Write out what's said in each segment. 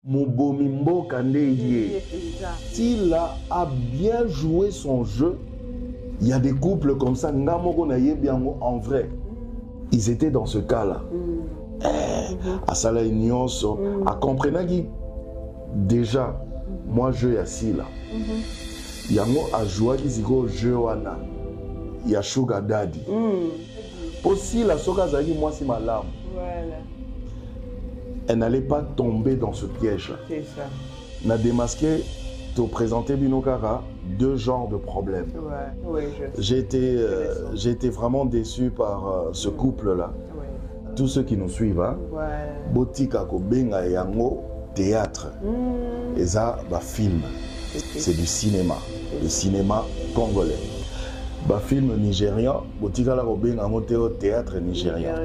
Mobomimbo Kandeye. S'il a bien joué son jeu, il y a des couples comme ça, en vrai. Ils étaient dans ce cas-là. À Sala Union, à Comprenagi. Déjà, moi je suis assis là. Yango a joué qui jeu wana. Il y a Sugar Daddy. Aussi la Soga Zagi, moi c'est ma larme. Voilà. Elle n'allait pas tomber dans ce piège-là. C'est ça. N'a démasqué, te présenter Binokara, deux genres de problèmes. Ouais. J'ai été vraiment déçu par ce couple-là. Ouais. Tous ceux qui nous suivent, hein. Voilà. Botika Kobenga Yango, théâtre. Et ça, film. C'est du cinéma. Le cinéma congolais. Film nigérian, Botika la Kobenga Yango, théâtre nigérian.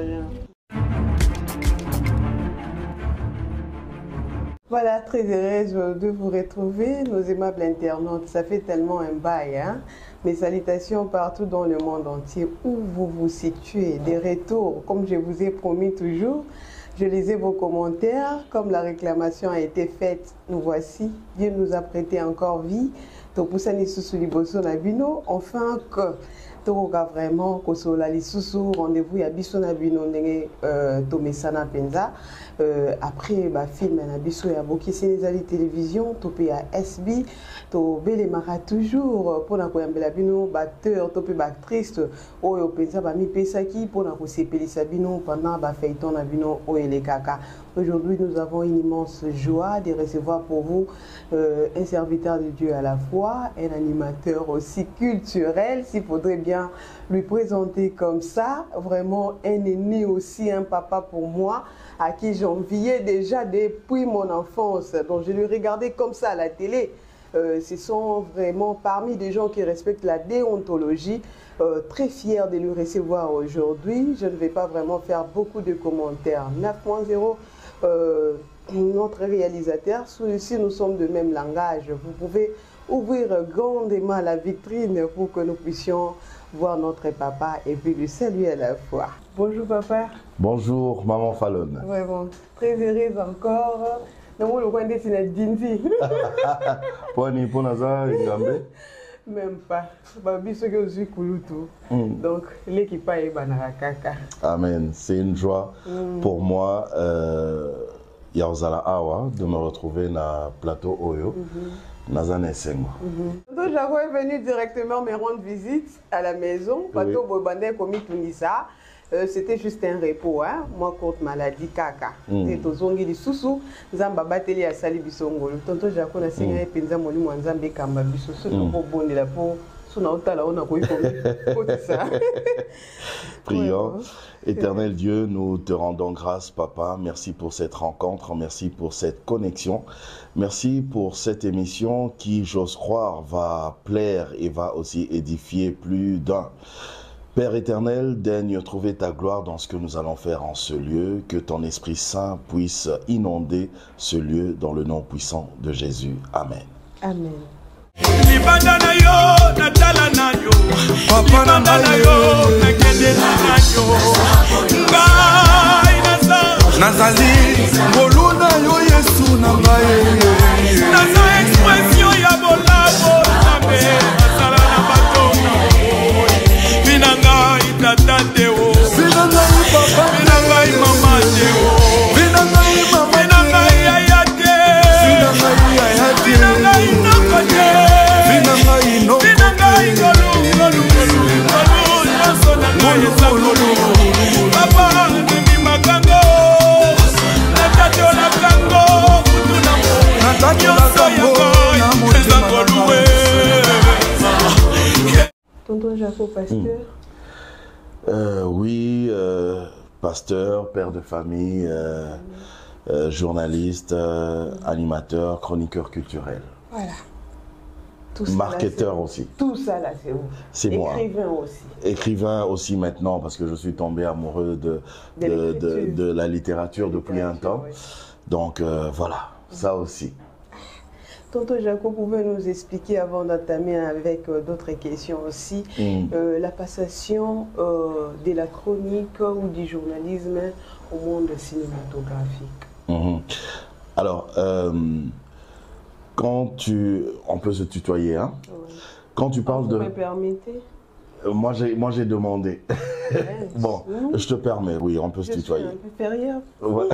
Voilà, très heureuse de vous retrouver, nos aimables internautes. Ça fait tellement un bail, hein? Mes salutations partout dans le monde entier où vous vous situez. Des retours, comme je vous ai promis toujours. Je lisais vos commentaires, comme la réclamation a été faite. Nous voici, Dieu nous a prêté encore vie. Topusani Susu Liboso Nabino, enfin que Toga vraiment, Kosola Lisusu, rendez-vous Yabiso Nabino, Tomesana Penza. Après, film Nabiso Yaboki, c'est les télévision, Topé à SB, Tobé Mara toujours, pour la Koyambelabino, batteur, Topé actrice, Oyo Penza, Bami Pesaki, pour la Kosepeli Sabino, pendant Feuilleton Nabino, Oele Kaka. Aujourd'hui, nous avons une immense joie de recevoir pour vous un serviteur de Dieu à la fois, un animateur aussi culturel, s'il faudrait bien lui présenter comme ça, vraiment un aîné aussi, un papa pour moi, à qui j'enviais déjà depuis mon enfance. Donc je le regardais comme ça à la télé. Ce sont vraiment parmi des gens qui respectent la déontologie. Très fier de le recevoir aujourd'hui. Je ne vais pas vraiment faire beaucoup de commentaires. 9.0, notre réalisateur, si nous sommes de même langage, vous pouvez ouvrir grandement la vitrine pour que nous puissions voir notre papa et puis le saluer à la fois. Bonjour papa. Bonjour maman Fallon. Vraiment, très heureuse encore. Même pas. Donc, l'équipe est banakaka. Amen. C'est une joie pour moi, Yaozala Awa, de me retrouver dans le plateau Oyo. Nazane Sengo. Donc, j'avais venu directement me rendre visite à la maison. Plateau Bobandé Komi Tunisa. C'était juste un repos, hein? Moi, contre maladie, caca. Et tozongi di susu, zamba bateli à sali bisongolo. Tonto jako na singa e penza moli mwanzambe kamba biso. Surtout pour bonne la peau. Suna otala on a quoi ça. Prions. Éternel Dieu, nous te rendons grâce, Papa. Merci pour cette rencontre, merci pour cette connexion. Merci pour cette émission qui, j'ose croire, va plaire et va aussi édifier plus d'un. Père éternel, daigne trouver ta gloire dans ce que nous allons faire en ce lieu, que ton Esprit Saint puisse inonder ce lieu dans le nom puissant de Jésus. Amen. Amen. Tonton Jaco, pasteur. Oui, pasteur, père de famille, journaliste, animateur, chroniqueur culturel. Voilà. Tout marketeur aussi. Tout ça là, c'est vous. C'est moi. Écrivain aussi. Écrivain aussi maintenant parce que je suis tombé amoureux de la littérature depuis un temps. Oui. Donc voilà, ça aussi. Tonton Jaco, pouvez nous expliquer avant d'entamer avec d'autres questions aussi, la passation de la chronique ou du journalisme au monde cinématographique. Alors, quand tu... On peut se tutoyer, hein? Ouais. Quand tu parles de... Vous me permettez? Moi, j'ai demandé. Ouais, Bon, je te permets, oui, on peut se tutoyer. Je suis un peu férieux. Ouais.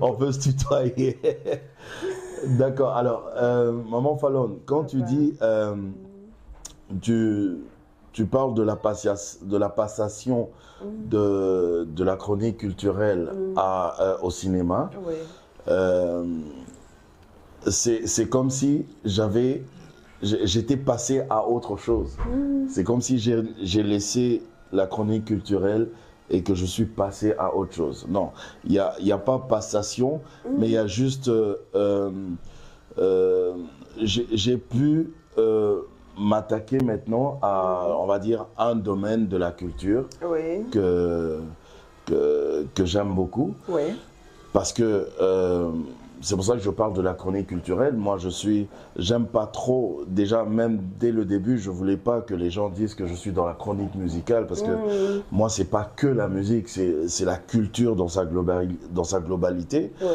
On peut se tutoyer. D'accord. Alors, Maman Fallon, quand tu dis... tu parles de la passation de la chronique culturelle au cinéma. Oui. C'est comme si j'étais passé à autre chose. C'est comme si j'ai laissé la chronique culturelle et que je suis passé à autre chose. Non, il y a pas passation, mais il y a juste... j'ai pu m'attaquer maintenant à, on va dire, un domaine de la culture Oui. que j'aime beaucoup. Oui. Parce que c'est pour ça que je parle de la chronique culturelle. Moi, j'aime pas trop, déjà, même dès le début, je voulais pas que les gens disent que je suis dans la chronique musicale, parce que moi, c'est pas que la musique, c'est la culture dans sa globalité. Oui.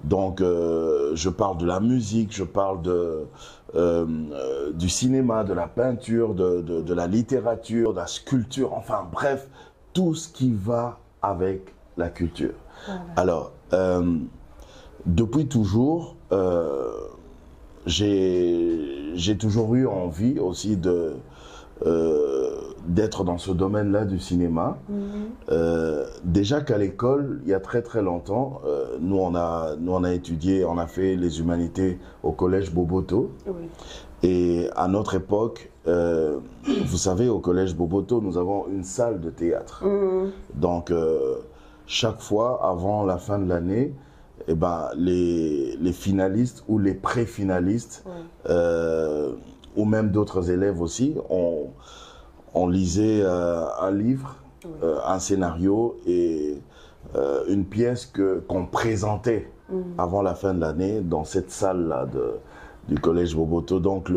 Donc, je parle de la musique, je parle du cinéma, de la peinture, de la littérature, de la sculpture, enfin bref, tout ce qui va avec la culture. Voilà. Alors, depuis toujours, j'ai toujours eu envie aussi d'être dans ce domaine-là du cinéma. Déjà qu'à l'école, il y a très très longtemps, nous on a étudié, on a fait les humanités au collège Boboto. Oui. Et à notre époque, vous savez, au collège Boboto, nous avons une salle de théâtre. Donc, chaque fois, avant la fin de l'année, eh ben, les finalistes ou les pré-finalistes, ou même d'autres élèves aussi, on lisait un livre, un scénario et une pièce qu'on présentait avant la fin de l'année dans cette salle-là du collège Boboto. Donc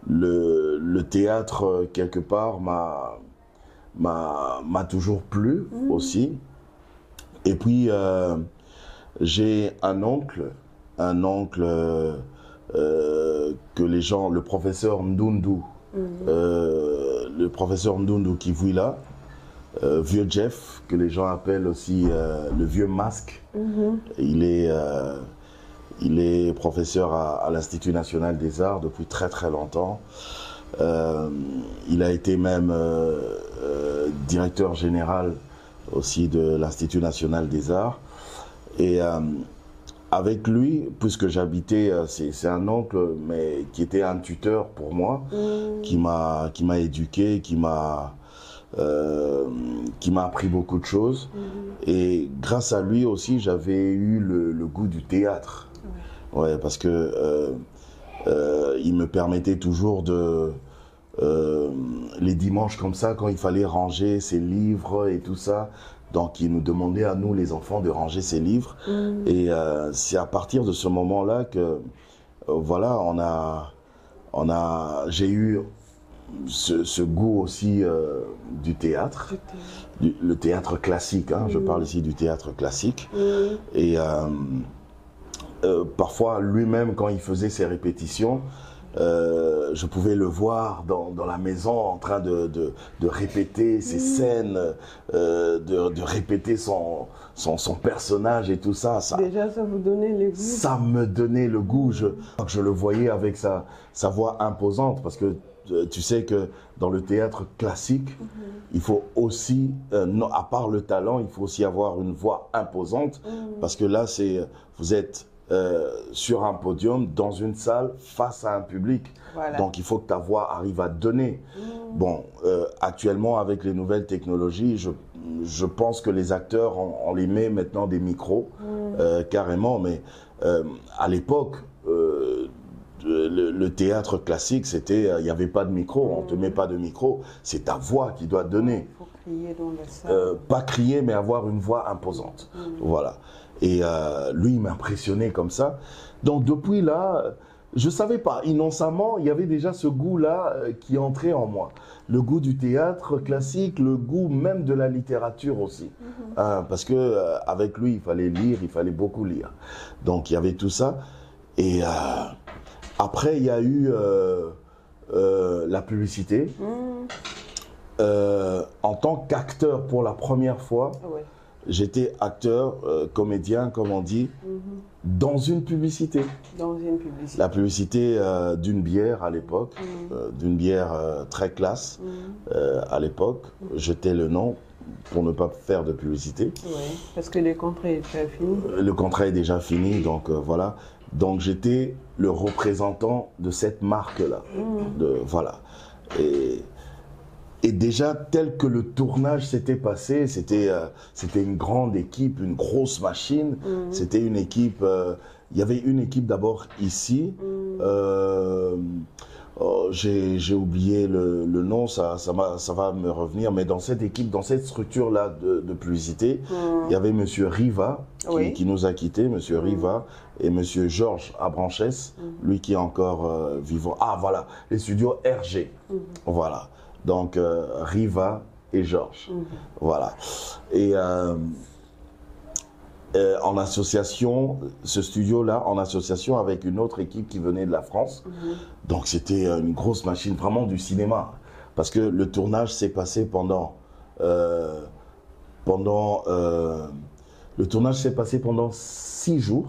le théâtre, quelque part, m'a toujours plu aussi. Et puis, j'ai un oncle que les gens, le professeur Ndundu, le professeur Ndundu qui vit là, vieux Jeff, que les gens appellent aussi le vieux masque. Il est professeur à l'Institut national des arts depuis très très longtemps. Il a été même directeur général aussi de l'Institut national des arts. Et avec lui, puisque j'habitais, c'est un oncle, mais qui était un tuteur pour moi, qui m'a éduqué, qui m'a appris beaucoup de choses. Et grâce à lui aussi, j'avais eu le goût du théâtre. Ouais, parce que il me permettait toujours les dimanches comme ça, quand il fallait ranger ses livres et tout ça. Donc, il nous demandait à nous, les enfants, de ranger ses livres. Et c'est à partir de ce moment-là que, voilà, j'ai eu ce goût aussi du théâtre, le théâtre classique. Hein, je parle ici du théâtre classique. Et parfois, lui-même, quand il faisait ses répétitions, je pouvais le voir dans la maison en train de répéter ses scènes, de répéter son personnage et tout ça. Déjà, ça vous donnait le goût? Ça me donnait le goût. Je le voyais avec sa voix imposante, parce que tu sais que dans le théâtre classique, il faut aussi, à part le talent, il faut aussi avoir une voix imposante, parce que là, vous êtes sur un podium, dans une salle, face à un public. Voilà. Donc, il faut que ta voix arrive à donner. Bon, actuellement, avec les nouvelles technologies, je pense que les acteurs, on les met maintenant des micros, carrément, mais à l'époque, le théâtre classique, c'était, il n'y avait pas de micro, on ne te met pas de micro, c'est ta voix qui doit donner. Il faut crier dans la salle. Pas crier, mais avoir une voix imposante. Voilà. Et lui, il m'impressionnait comme ça. Donc, depuis là, je ne savais pas. Innocemment, il y avait déjà ce goût-là qui entrait en moi. Le goût du théâtre classique, le goût même de la littérature aussi. Parce qu'avec lui, il fallait lire, il fallait beaucoup lire. Donc, il y avait tout ça. Et après, il y a eu la publicité. En tant qu'acteur, pour la première fois, j'étais acteur, comédien, comme on dit, dans une publicité. Dans une publicité. La publicité d'une bière à l'époque, d'une bière très classe à l'époque. Je tais le nom pour ne pas faire de publicité. Oui, parce que le contrat est déjà fini. Le contrat est déjà fini, donc voilà. Donc j'étais le représentant de cette marque-là. Voilà. Et déjà, tel que le tournage s'était passé, c'était une grande équipe, une grosse machine. C'était une équipe, il y avait une équipe d'abord ici. J'ai oublié le nom, ça va me revenir. Mais dans cette équipe, dans cette structure-là de publicité, il y avait M. Riva qui nous a quittés, M. Riva, et M. Georges Abranches, lui qui est encore vivant. Ah voilà, les studios RG. Voilà. Donc, Riva et Georges. Voilà. Et en association, ce studio-là, en association avec une autre équipe qui venait de la France. Donc, c'était une grosse machine, vraiment du cinéma. Parce que le tournage s'est passé pendant 6 jours.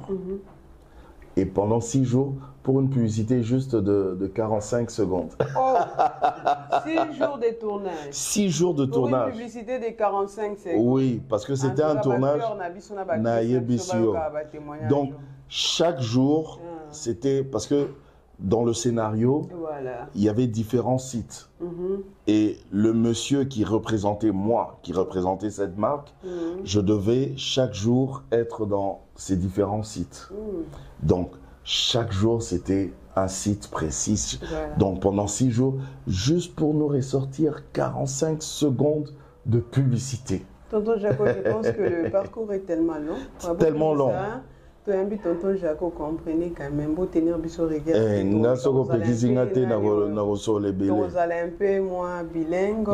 Et pendant 6 jours, pour une publicité juste de 45 secondes. Oh, 6 jours de tournage. 6 jours de tournage. Pour une publicité de 45 secondes. Oui, parce que c'était un tournage. Donc, chaque jour, c'était parce que dans le scénario, il y avait différents sites. Et le monsieur qui représentait moi, qui représentait cette marque, je devais chaque jour être dans ces différents sites. Donc, chaque jour, c'était un site précis. Donc, pendant 6 jours, juste pour nous ressortir 45 secondes de publicité. Tonton Jaco, je pense que le parcours est tellement long. Tellement long. Tu as envie, tonton Jaco, comprenez quand même, pour tenir biso regard. Vous allez un peu moins bilingue,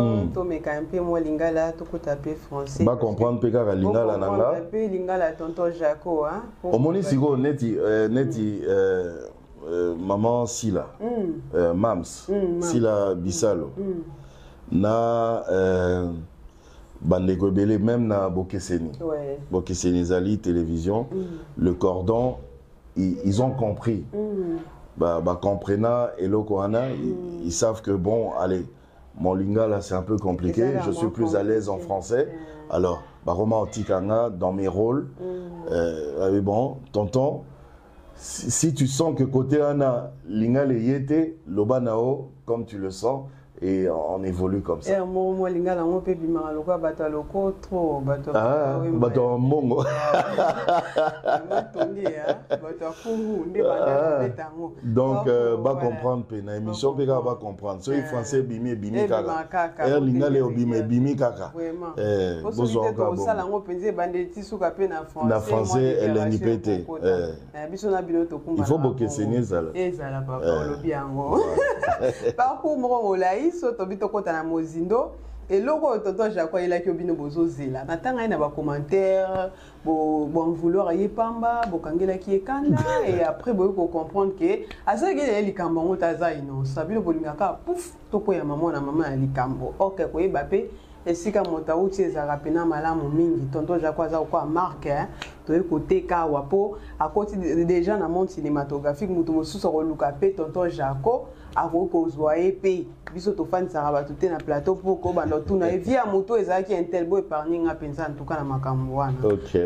mais quand un peu moins lingala, tout tapé français. Ba comprendre pe ka lingala nanga. Un peu lingala tonton Jaco, hein. Omoni sigo neti maman Sila, Mams, Sila Bissalo. Na bandeko belé même na Bokeseni. Bokeseni Zali télévision, le cordon, ils ont compris. Bah comprena et Lokoana, ils savent que bon, allez, mon lingala c'est un peu compliqué, je suis plus à l'aise en français. Alors, bah Roman Otikanga dans mes rôles, bon, tonton, si tu sens que côté Anna, lingala yete, lobanao, comme tu le sens, et on évolue comme ça. Moi, lingala, on peut bien maloka, bataloko, trop, bato mongo. Donc, va comprendre, na émission, va comprendre. Ceux français, bimi, bimi kaka. Lingala, bimi kaka. Na français, elle est nipété. Il faut boquer saigner ça. Parcours Molaï, soto bito kota na mozindo. Et logo tonton Jaco il a ki obino bozo zela. Na tanga ina ba commentaire, bon vouloir y pamba, bo kangela ki ekanda et après bo ko comprendre que asa ke likambo ngota za ino. Sabilo bolingaka pouf toko ya maman na maman ya likambo. OK ko yebape esika mota uti ezaka pena malamu mingi tonton Jaco aza ko marque hein. To côté ka wapo à côté déjà na monde cinématographique mutu mosusu ko luka pe tonton Jaco ako zoye pe biso to fan saraba tout na plateau pour ko bando tuna via moto ezaki intel bo épargner nga penza en tout cas na makambo wana.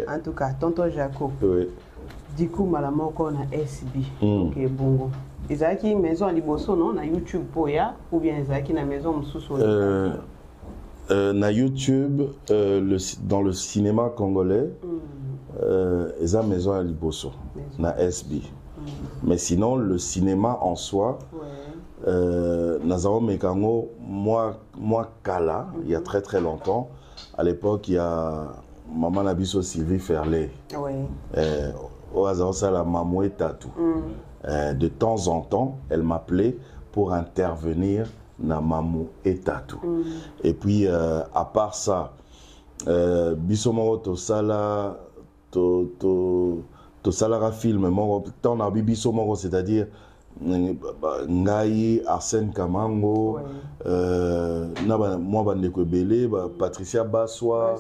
En tout cas tonton Jaco. Oui. Du coup malamoko na SB. OK bongo. Ezaki maison liboso non na YouTube poya ou bien ezaki na maison mususu. Na YouTube dans le cinéma congolais eza maison à liboso na SB. Mais sinon le cinéma en soi Nazao Mekango, moi Kala, il y a très très longtemps, à l'époque il y a Maman Nabiso Sylvie Ferlet, au hasard ça la Mamou et Tatou. De temps en temps, elle m'appelait pour intervenir na Mamou et Tatou. Et puis à part ça, Bisomoro to sala to salara film moro tant na Bisomoro, c'est-à-dire Ngai, Arsène Kamango, moi Bandeko Belé, Patricia Bassois,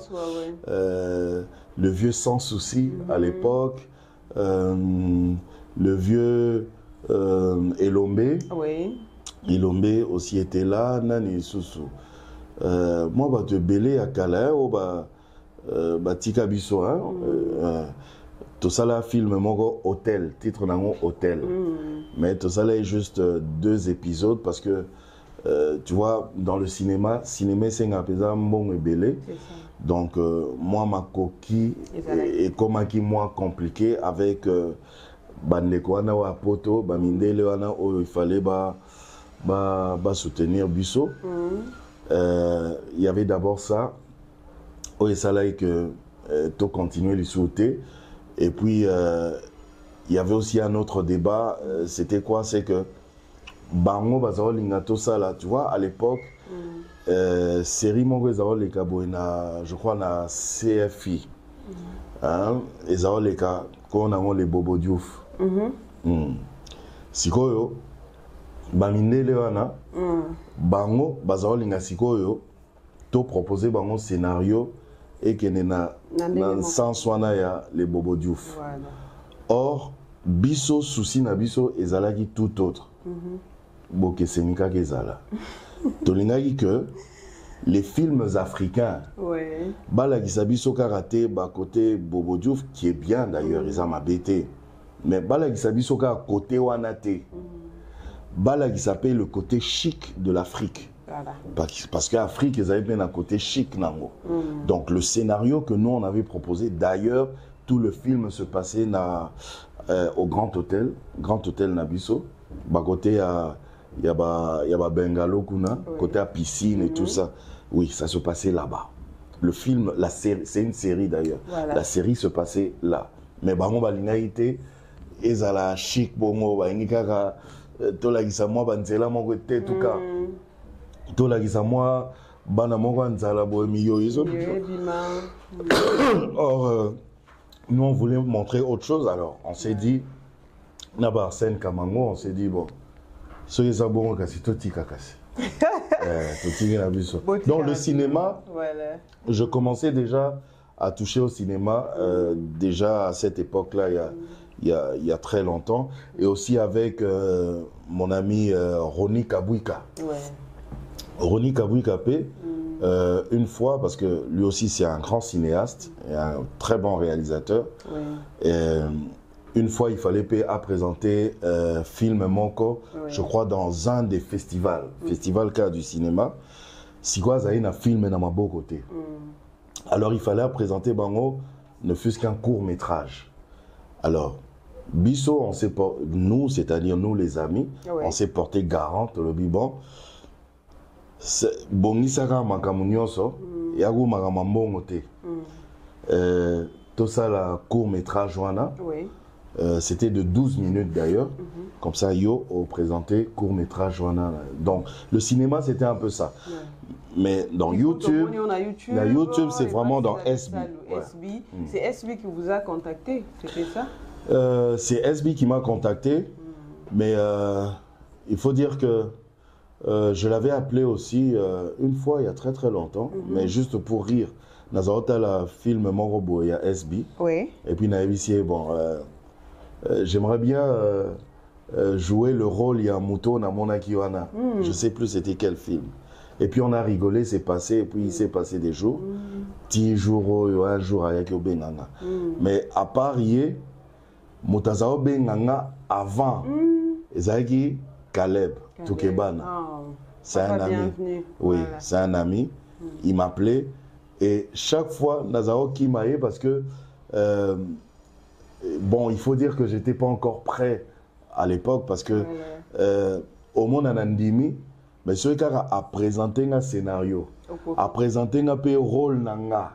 le vieux Sans Souci à l'époque, le vieux Elombe. Oui. Elombe aussi était là, Nani Soussou. Moi, Bate Belé à Calais, Tika Bisso, tout ça là, film Moro Hôtel, titre d'un Hôtel. Mais tout ça là est juste 2 épisodes parce que, tu vois, dans le cinéma c'est un peu bon et belé. Donc, moi, ma coquille est comme qui moins compliqué avec Bandekwana ou Apoto, Bamindele, où il fallait soutenir Bisso. Il y avait d'abord ça, où il fallait que tu continues les sauter. Et puis, il y avait aussi un autre débat, c'était quoi? C'est que Bango Bazao Lingato Sala, tu vois, à l'époque, série Mongo Zao Leka Boina, je crois, na CFI. Et Zao Leka, quand on a les Bobo Diouf. Sikoyo, Baminde Lewana, Bango Bazao Linga Sikoyo, to proposer Bango scénario. Et qu'il y a un sens ya les Bobo Diouf. Voilà. Or, Bisso, souci na Bisso, ezalaki tout autre. Boke Senika Kezala. Tolingaki que les films africains, Balagisa Bisso Karaté, côté Bobo Diouf, qui est bien d'ailleurs, ils ont ma bêté. Mais Balagisa Bisso Karaté, côté Wanate. Balagisa paye le côté chic de l'Afrique. Voilà. Parce qu'Afrique, ils avaient bien un côté chic. Donc le scénario que nous on avait proposé, d'ailleurs, tout le film se passait au Grand Hôtel Nabiso. Côté il y a Bengalo Kuna, côté à piscine et tout ça. Oui, ça se passait là-bas. Le film, la série, c'est une série d'ailleurs. Voilà. La série se passait là. Mais bon, balinaïté, ils ont la chic, bon, baingikaka, tolagisa moi banzela mon côté tout cas. Tolagisa moi bana moko nzala bo miyo iso. Or nous on voulait montrer autre chose, alors on s'est dit naba Arsène Kamango, on s'est dit bon soyez ça bon kasi totika kasi. Donc le cinéma, voilà. Je commençais déjà à toucher au cinéma déjà à cette époque-là, il y a très longtemps, et aussi avec mon ami Roni Kabouika. Ouais. Roni Kabouika une fois, parce que lui aussi c'est un grand cinéaste et un très bon réalisateur. Ouais. Et, une fois, il fallait présenter film Monko, je crois, dans un des festivals, festival cas du cinéma. Si quoi, ça y a un film dans ma beau côté. Alors, il fallait présenter Bango, ne fût-ce qu'un court métrage. Alors, Bisso, nous, c'est-à-dire nous les amis, on s'est porté garante le bibon. Bongi saka makamunyoso, yagu makamambongote. Tout ça, la court métrage, wana. C'était de 12 minutes d'ailleurs. Comme ça, yo présenté court-métrage. Donc, le cinéma, c'était un peu ça. Ouais. Mais dans YouTube, c'est vraiment dans SB. Ouais. C'est SB qui vous a contacté, c'était ça? C'est SB qui m'a contacté. Mais il faut dire que je l'avais appelé aussi une fois, il y a très très longtemps, mais juste pour rire. Nazarota, la film Morobo, il y a SB. Oui. Et puis, Naïbisi, bon... j'aimerais bien jouer le rôle il y a un mouton na Monakiwana. Je sais plus c'était quel film. Et puis on a rigolé, c'est passé, et puis il s'est passé des jours. 10 jours, un jour avec Benanga. Mais à part hier, Moutazao Benanga avant, Ezaki Caleb Toukebana. C'est un ami. Oui, voilà. C'est un ami. Il m'appelait et chaque fois Nazao Kimae parce que bon, il faut dire que je n'étais pas encore prêt à l'époque parce que au monde en Andimi, mais celui qui a présenté un scénario, a présenté un peu rôle nanga,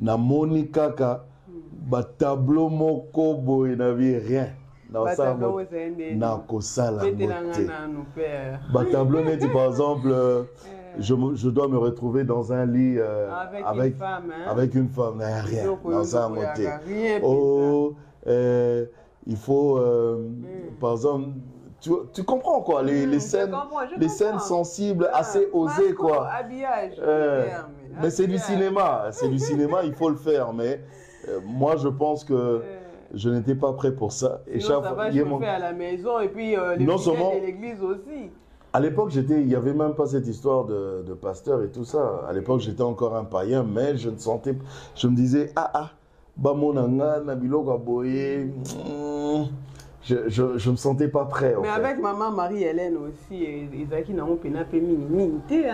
na Monika ba tableau moko boy n'avait rien. Dans ça, na kosala ba tableau net par exemple je dois me retrouver dans un lit avec une femme, rien dans ça monter. Oh il faut par exemple tu comprends quoi les scènes sensibles assez osées quoi. Mais c'est du cinéma, il faut le faire mais moi je pense que je n'étais pas prêt pour ça. Et ça va chauffer à la maison et puis les budgets de l'église aussi. À l'époque, il n'y avait même pas cette histoire de pasteur et tout ça. À l'époque, j'étais encore un païen, mais je me disais, je me sentais pas prêt. Mais avec maman Marie-Hélène aussi, Isaki n'a pas minimité.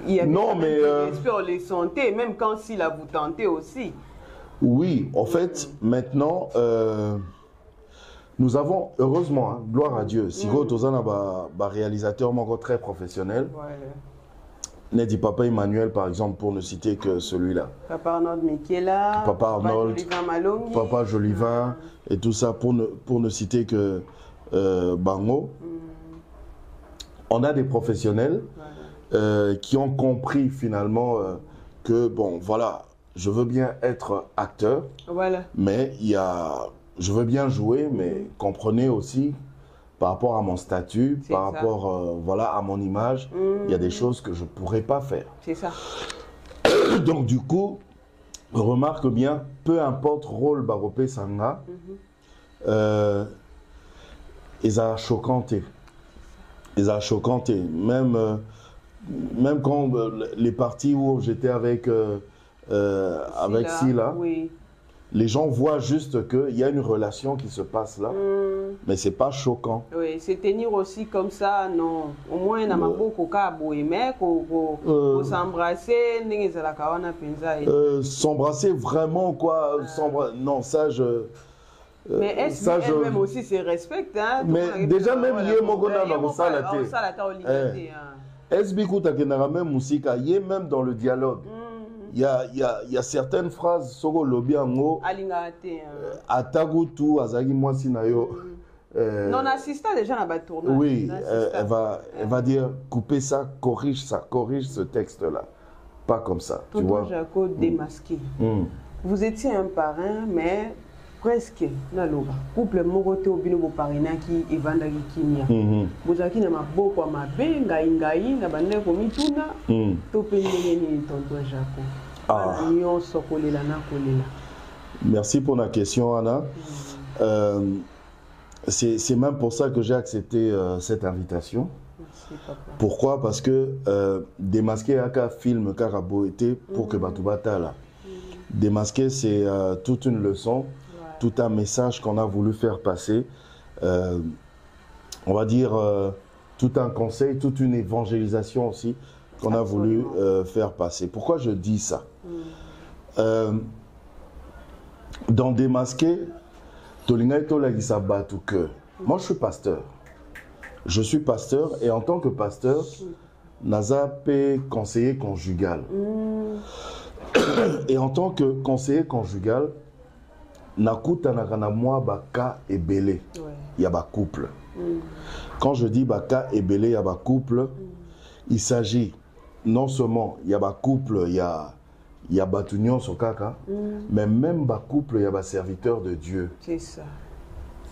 Il y avait on les sentait, même quand si la vous tentez aussi. Oui, en fait, maintenant, nous avons, heureusement, gloire à Dieu, si vous êtes un réalisateur très professionnel, ne dit Papa Emmanuel, par exemple, pour ne citer que celui-là. Papa Arnold Michela, Papa Arnold, Papa Jolivin, et tout ça, pour ne citer que Bango. On a des professionnels qui ont compris finalement que, bon, voilà, je veux bien être acteur, mais je veux bien jouer, mais comprenez aussi, par rapport à mon statut, par rapport voilà, à mon image, il y a des choses que je ne pourrais pas faire. C'est ça. Donc du coup, remarque bien, peu importe rôle Baropé Sanga, ils ont choquanté. Même quand les parties où j'étais avec Sila, les gens voient juste qu'il y a une relation qui se passe là, mais c'est pas choquant. Oui, c'est tenir aussi comme ça, non. Au moins, il y a beaucoup de s'embrasser, s'embrasser vraiment quoi, non, ça je... mais est-ce qu'elle-même aussi se respecte, hein? Mais déjà même il y a Mogona dans ça la tête. Est-ce que même musique, il y a même dans le dialogue. Il y a certaines phrases soko lobi ango atagutu azagi mwasi na yo. Non, assista déjà à la tournage. Oui, elle va dire couper ça, corrige ce texte-là. Pas comme ça, tu vois. Jaco démasqué. Vous étiez un parrain, mais presque naloba. Couple morote obino bo parina ki evanda ki kimia. Bozaki na maboko mabe ngai na bande ko mituna. To penene ni tonton Jaco. Merci pour la question, Anna. C'est même pour ça que j'ai accepté cette invitation. Merci, papa. Pourquoi? Parce que Démasqué Aka film Karabo était pour que Batubata là. Démasqué, c'est toute une leçon, tout un message qu'on a voulu faire passer. On va dire tout un conseil, toute une évangélisation aussi qu'on a voulu faire passer. Pourquoi je dis ça? Dans Démasqué, moi je suis pasteur. Je suis pasteur et en tant que pasteur, Naza peut conseiller conjugal. Et en tant que conseiller conjugal, Nakuta Nakana moi Baka et Belé. Il y a ba couple. Quand je dis Baka et Belé, il y a ba couple, il s'agit non seulement il y a ba couple, il y a Batunion Sokaka, mais même ba couple, il y a ba serviteur de Dieu. C'est ça.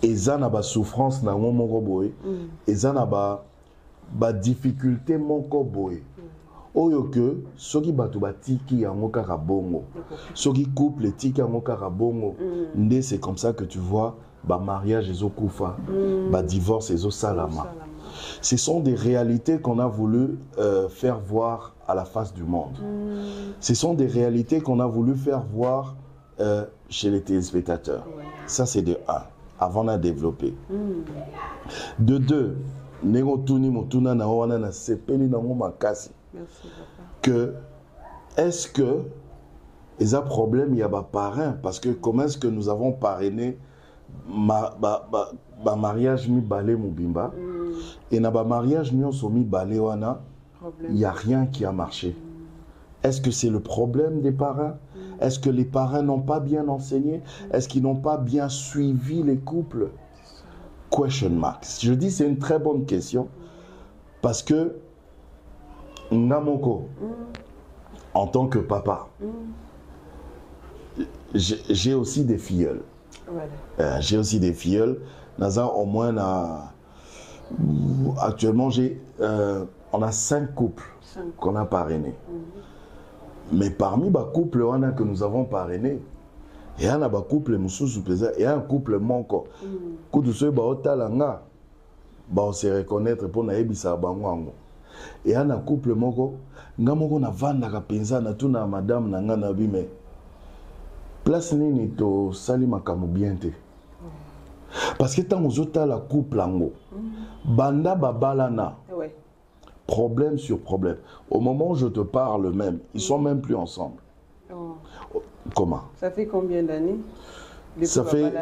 Et ça n'a pas souffrance na mon boy, et ça n'a pas difficulté mon boy. Oyo que soki batu batiki yango kaka bongo, soki couple tiki yango kaka bongo, ndé c'est comme ça que tu vois ba mariage ezo kufa, ba divorce ezo salama. Ce sont des réalités qu'on a voulu faire voir à la face du monde. Ce sont des réalités qu'on a voulu faire voir chez les téléspectateurs. Ça c'est de 1, avant de développer. De 2, nego tuni motuna na wana na sepeli na ngo makasi. Merci, papa. Que est-ce que il y a un problème, il y a un parrain, parce que comment est-ce que nous avons parrainé ma mariage mi balé mubimba et na ba mariage mi on mi balé wana, il y a rien qui a marché. Est-ce que c'est le problème des parents? Est-ce que les parents n'ont pas bien enseigné? Est-ce qu'ils n'ont pas bien suivi les couples? Question mark. Je dis c'est une très bonne question parce que Namoko, en tant que papa, j'ai aussi des filleuls. Voilà. J'ai aussi des filleuls. Au moins, actuellement, on a 5 couples qu'on a parrainés. Mais parmi les couples que nous avons parrainés, il y a un couple il y a un couple manko. Quand tu sais, on se reconnaître pour naebisa bango. Et un couple manko, ngamoko na vanda ka penza na tuna madame na nga na bime. Place nini to sali makamu bien te. Parce que tant ozota la couple ango, banda babalana. Ouais. Problème sur problème. Au moment où je te parle même, ils sont même plus ensemble. Oh. Comment? Ça fait combien d'années? Ça fait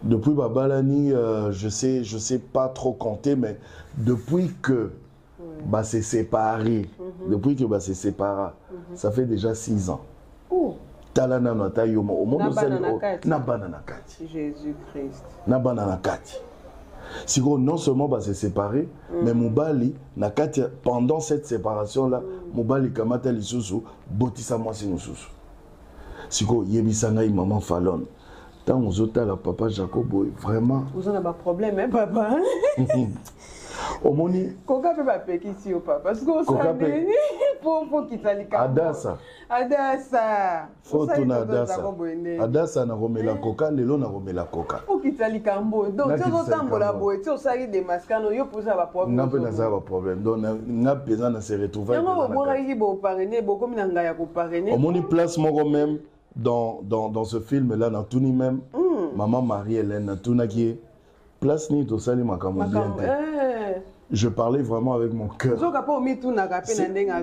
depuis Babalani, je sais pas trop compter, mais depuis que bah c'est séparé, depuis que bah c'est séparé, ça fait déjà 6 ans. Oh. Talana nata yomo, au monde na banana kati. Jésus-Christ. Na banana kati. Si non seulement bah, c'est séparé, mais Moubali, pendant cette séparation-là, Moubali kamata lisusu, botisa moi si nous sous. Si yebisanga maman Fallon, tant aux autres la papa Jacobo, vraiment. Vous en avez pas de problème, hein, papa? Au moni. Coca peut pas péquer ici au papa. Parce qu'on s'est dit, faut qu'il s'allie comme Adassa. Adassa. Faut tourner Adassa. Adassa na romela coca, lelo na romela coca. Faut qu'il s'allie comme donc tu as autant pour la boîte, tu as ça des masques, non, yo pour ça va problème. N'a pas ça va problème. Donc n'a besoin de se retrouver. Non, moi il bo parrainer, bo comme nanga ya ko parrainer. Au moni place moi même dans ce film là dans tout ni même maman Marie-Hélène na tout na qui place ni to sali makamu bien. Je parlais vraiment avec mon cœur.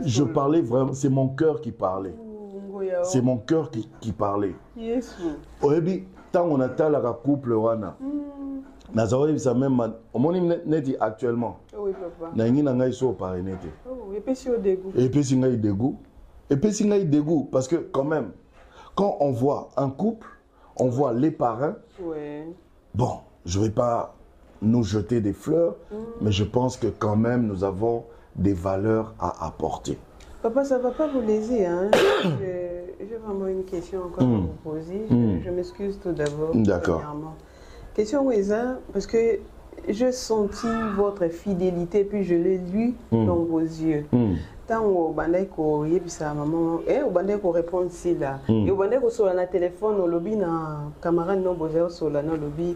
Je parlais vraiment, c'est mon cœur qui parlait. C'est mon cœur qui parlait. Au début, tant on a tel couple, wana. Nazawa ça même, au moins net actuellement. Oui papa. Nangi nanga iso parrainé. Et puis si au dégoût. Et puis si ngai dégoût. Et puis si ngai dégoût parce que quand même, quand on voit un couple, on voit les parents. Ouais. Bon, je vais pas nous jeter des fleurs, mais je pense que quand même nous avons des valeurs à apporter. Papa, ça ne va pas vous léser, hein? J'ai vraiment une question encore à vous poser. Je m'excuse tout d'abord. D'accord. Question Weza, parce que j'ai senti votre fidélité, puis je l'ai lu dans vos yeux. Tant au bandai ko yebisa maman au bandai ko répondre si là et au bandai ko sur na téléphone au lobby na camarade non bozer sur la no lobby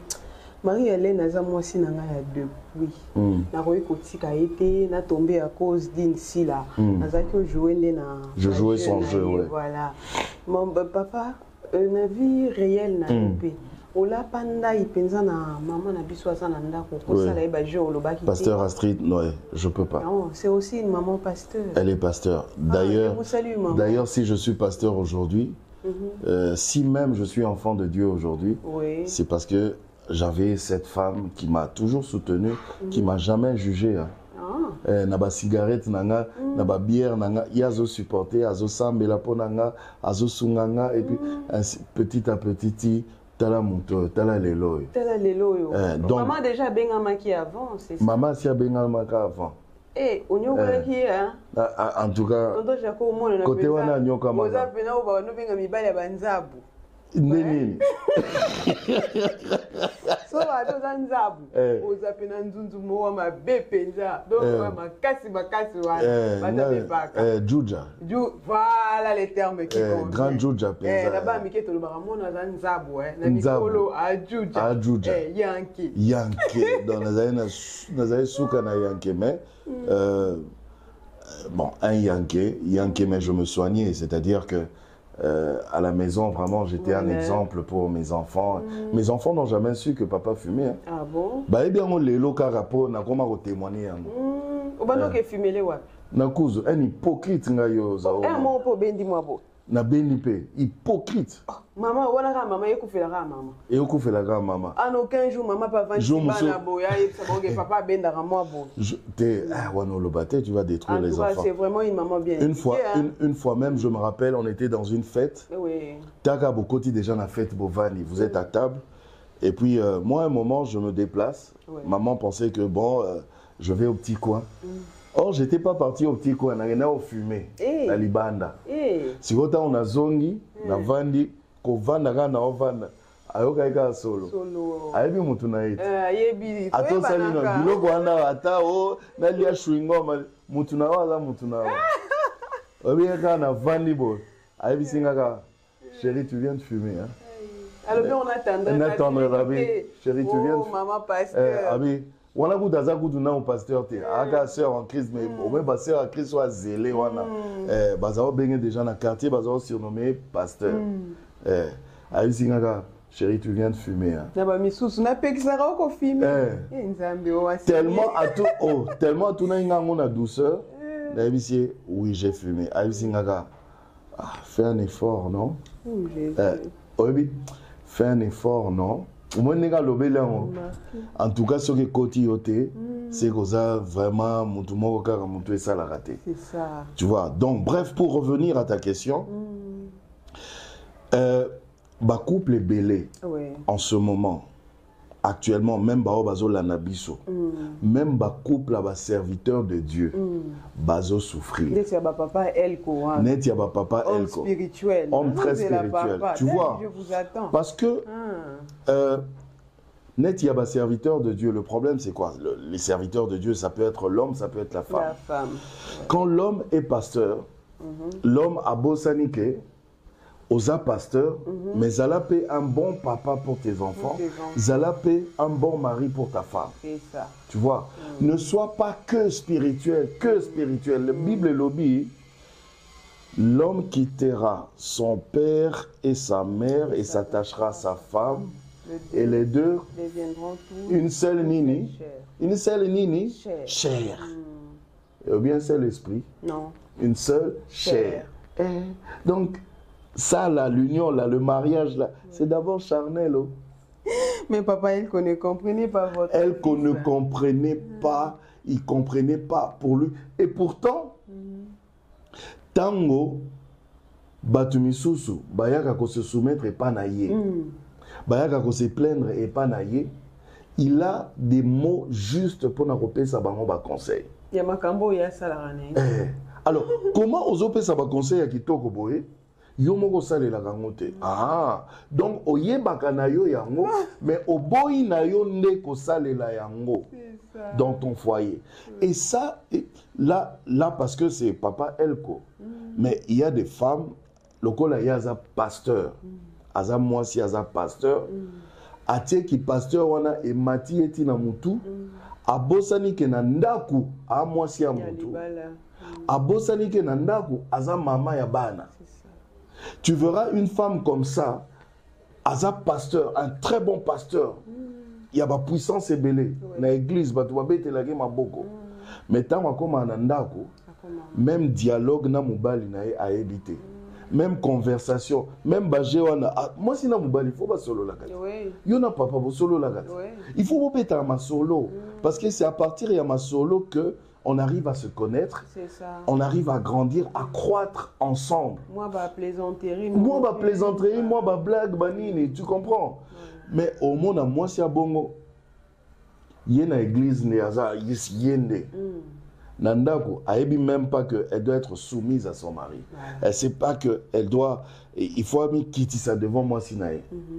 Marie-Hélène aza mwasi na nga ya depuis. Na koyi kotika été na tombé à cause d'une si là. Nazaki jouer na je jouais son jeu ouais. Voilà. Mon papa na vie réelle na pe. Ola panda ipenza na maman na biso asa na ndako ko sala ba jeu olobaki. Pasteur Astrid, non, je peux pas. Non, c'est aussi une maman pasteur. Elle est pasteur. D'ailleurs, si je suis pasteur aujourd'hui, si même je suis enfant de Dieu aujourd'hui, c'est parce que j'avais cette femme qui m'a toujours soutenu, qui m'a jamais jugé. Naba cigarette nanga, naba bière nanga, yazo supporté, azo sambela ponanga, azo sunganga et puis petit à petit tala monto, tala lelo. Tala lelo yo. Maman déjà bengamaki avant, c'est ça. Maman si a bengamaki avant. Eh, onyoka ki hein. En tout cas, côté wana nyoka mama. Oza pena oba no benga mibali ya banzabu. Nini. So bato za nzabu oza pena nzunzu mo wa mabe penza donc makasi wana bata bepaka juja voilà les termes qui comptent grand juja penza là-bas mike to lobaka mona za nzabu na mikolo a juja yanke donc nazali suka na yanke mais bon un yanke mais je me soignais, c'est-à-dire que à la maison, vraiment, j'étais un exemple pour mes enfants. Mes enfants n'ont jamais su que papa fumait. Hein. Ah bon? Bah, eh bien, on les locaux rapport, n'a comment témoigner. Au bando que fumait les wapi? N'a cause, un hypocrite, n'a yo zao. Un mot pour ben dis-moi bon. na benipe hypocrite. Maman, on a maman, il fait la maman. Et au coup fait la grande maman. En aucun jour, maman pas venir à boya et papa ben dans moi bon. Tu vas détruire les enfants. C'est vraiment une maman bien. Une fois même, je me rappelle, on était dans une fête. Oui. Taka Bokoti déjà na fête Bovani. Vous êtes à table. Et puis moi, à un moment, je me déplace. Oui. Maman pensait que bon, je vais au petit coin. Or, je n'étais pas parti au petit coin, on a fumé, la libanda. Si on a zongi, on a vandi, qu'on vanda, on a vanda. Ayoka solo. Ayebi mutu na iti. Ayebi. Ato salino, biloko wana ata o na lia shwingo mutu na wala mutu na wa. Obi ka na vandi bo. Ayebi singaka, chérie, tu viens de fumer hein. Alors bien on attendrait Rabbi. Chérie, tu viens de fumer. Maman pasteur. Abi. On a goûté à ça au pasteur. Aga sœur en crise, mais au même sœur en crise soit zélé wana. Bazao bengue déjà dans le quartier, bazao surnommé pasteur. Ayebi singaka. Chérie, tu viens de fumer. Hein. Tellement à tout la douceur. Oui, j'ai fumé. Fais un effort, non? Fais un effort, non? En tout cas, ce qui est côté, c'est que ça vraiment, ça l'a raté. C'est ça. Tu vois. Donc, bref, pour revenir à ta question. Ba couple est belé en ce moment. Actuellement, même bazo lanabiso. Même ba couple ba serviteur de Dieu. Bazo souffrir. Net ya ba papa elko. Net ya ba papa elko. Homme spirituel. Homme très spirituel. Tu vois. Je vous attends. Parce que net ya ba serviteur de Dieu. Le problème c'est quoi? Les serviteurs de Dieu, ça peut être l'homme, ça peut être la femme. La femme. Quand l'homme est pasteur, l'homme a beau s'aniquer. Osa pasteur, mais Zala paie un bon papa pour tes enfants. Zala paie un bon mari pour ta femme. C'est ça. Tu vois, ne sois pas que spirituel, que spirituel. La Bible le dit, l'homme quittera son père et sa mère et s'attachera à sa femme. Et les deux deviendront une seule nini. Une seule nini chair. Et bien un seul esprit. Non. Une seule chair. Donc, ça, là, l'union, là, le mariage, là, c'est d'abord charnel. Oh. Mais papa, elle ne comprenait pas votre elle ne comprenait pas, il ne comprenait pas pour lui. Et pourtant, tango, batumisusu, bayaka ko se soumettre et pas naïe. Bayaka ko se plaindre et pas naïe. Il a des mots justes pour nous repérer sa bango ba conseil. Il y a makambo ya salarane. Alors, comment ozope sa ba conseil ya kitoko boye? Yo moko sale la gangote. Donc oyebaka na yo yango, mais oboyi na yo nde ko sale la yango dans ton foyer. Et ça, là parce que c'est papa Elko. Mais il y a des femmes, lokola yaza pasteur, aza mwasi aza pasteur, atie ki pasteur wana e mati eti na mutu, abosani ke na ndaku a mwasi ya mutu, abosani ke na ndaku aza mama ya bana. Tu verras une femme comme ça, Aza pasteur, un très bon pasteur. Il y a ma puissance ébélée. Dans l'église, tu vas bête la game à beaucoup. Mais tant qu'on a un même dialogue na mobali na a éviter. Même conversation, même bagé wana. Moi si na mobali, il faut pas solo la gâte. Yo na papa solo la gâte. Il faut pas être ma solo parce que c'est à partir de ma solo que on arrive à se connaître, on arrive à grandir, à croître ensemble. Moi, bah plaisanterie. Moi, bah plaisanterie, moi, bah blague, bah nini, tu comprends? Mais au monde, moi, c'est à bongo. Il y a une église, il y a une Nandako, elle ne sait même pas qu'elle doit être soumise à son mari. Elle ne sait pas qu'elle doit. Il faut quitter ça devant moi. Si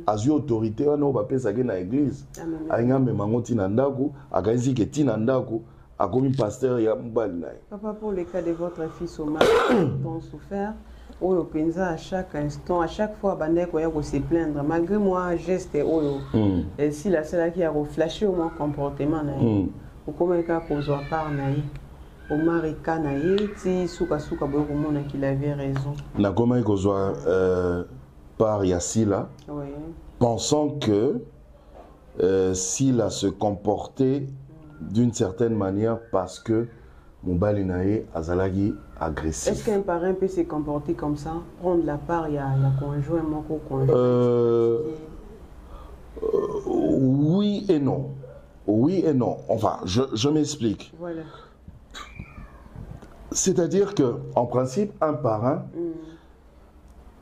as une autorité, on va appeler ça dans l'église. Aïe, mais maman, Tinandako, Agazi, que Tinandako. Papa, pour le cas de votre fils Omar, dont souffert, Oyo Penza à chaque instant, à chaque fois, Bandeko a se plaindre. Malgré moi, geste Oyo. Et si la seule qui a flashé au mon comportement, ou comment il a posé à part naï, Omar et Kanaï, si Souka Souka Bokomona qu'il avait raison. Na comment il a par Yassila, pensant que Sila se comportait d'une certaine manière parce que mobali nae azalaki agressif. Est-ce qu'un parent peut se comporter comme ça, prendre la part, il y a conjoint, mon conjoint? Oui et non. Oui et non. Enfin, je m'explique. Voilà. C'est-à-dire que, en principe, un parrain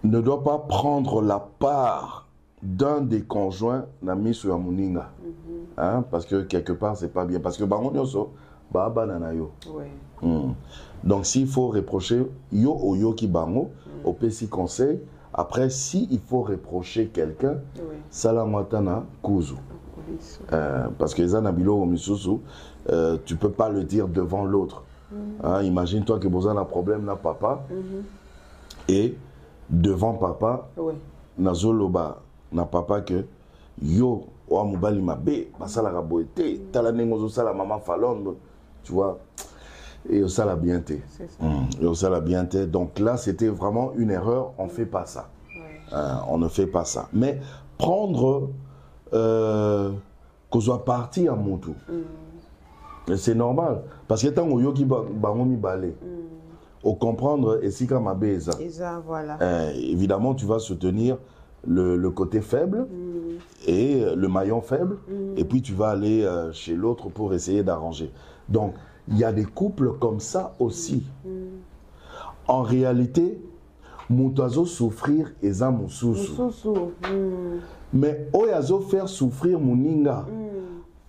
ne doit pas prendre la part d'un des conjoints nami sur Amuninga. Hein, parce que quelque part, c'est pas bien. Parce que bango nyonso, ba banana yo. Donc, s'il faut reprocher yo ou yo ki bango, au PC conseil, après, s'il faut reprocher quelqu'un, salamwatana kuzu. Parce que les anabilo au misusu, tu peux pas le dire devant l'autre. Hein, imagine-toi que vous avez un problème là, papa, et devant papa, nazoloba na papa que yo wa mubali mabe basala raboete tala nengozo sala maman falon, tu vois, et ça la bienté. Et ça la bienté. Donc là, c'était vraiment une erreur. On fait pas ça. On ne fait pas ça. Mais prendre qu'on soit parti à Moutou. C'est normal. Parce que tant que yoki bangomi balé, au comprendre et si comme abeza. Voilà. Évidemment, tu vas soutenir le côté faible et le maillon faible, et puis tu vas aller chez l'autre pour essayer d'arranger. Donc, il y a des couples comme ça aussi. En réalité, moutazo souffrir et za mususu. Mais oyazo faire souffrir muninga.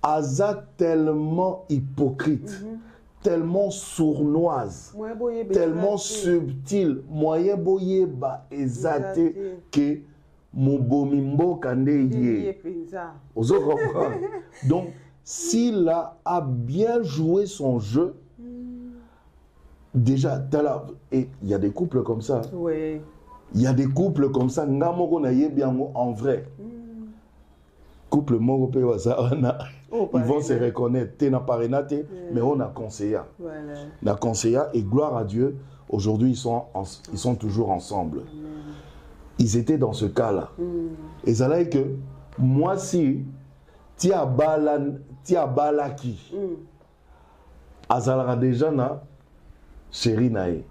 Aza tellement hypocrite, tellement sournoise, tellement subtile, moyen boyeba ezate que mobomimbo kande yé. Ozo comprendre. Donc, s'il a bien joué son jeu, déjà, et il y a des couples comme ça. Oui. Il y a des couples comme ça, ngamoko na yebiango en vrai. Couple moko ils vont se reconnaître. Mais on a conseillé. La conseillé et gloire à Dieu. Aujourd'hui, ils sont toujours ensemble. Ils étaient dans ce cas-là. Et ça là que moi si tia balaki azalara déjà na chéri nae.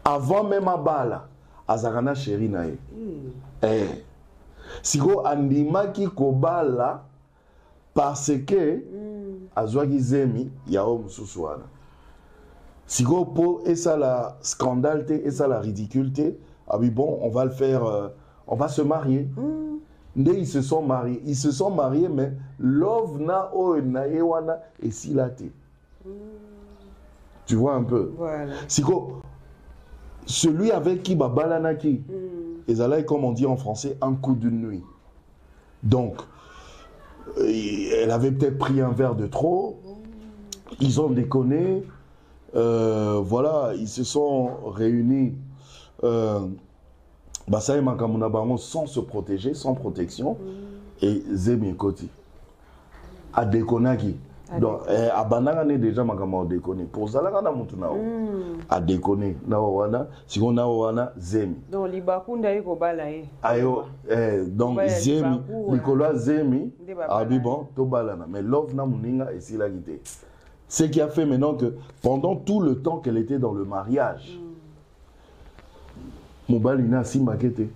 Avant même à bala azarana chéri nae. Siko andimaki kobala parce que azwaki zemi ya mususu wana. Siko po et ça la scandale et ça la ridiculité. Ah oui bon, on va le faire, on va se marier. Ils se sont mariés. Ils se sont mariés, mais love na o na ewana et silate. Tu vois un peu. Voilà. Siko celui avec qui babalanaki. Et ça là, comme on dit en français, un coup de nuit. Donc, elle avait peut-être pris un verre de trop. Ils ont déconné. Voilà, ils se sont réunis. Basaï Makamuna Bango sans se protéger, sans protection. Et Zemi Koti. A déconné. Donc, Abananga n'est déjà Makamao déconné. Pour Zalagana Moutunao. A déconné. Nawana, si on a Wana, Zemi. Donc, Libakunda est Kobalae. Donc, Zemi, Nicolas Zemi, Abibon, Tobalana. Mais Love Namuninga et Silagité. Ce qui a fait maintenant que pendant tout le temps qu'elle était dans le mariage, Moubalina Simakete.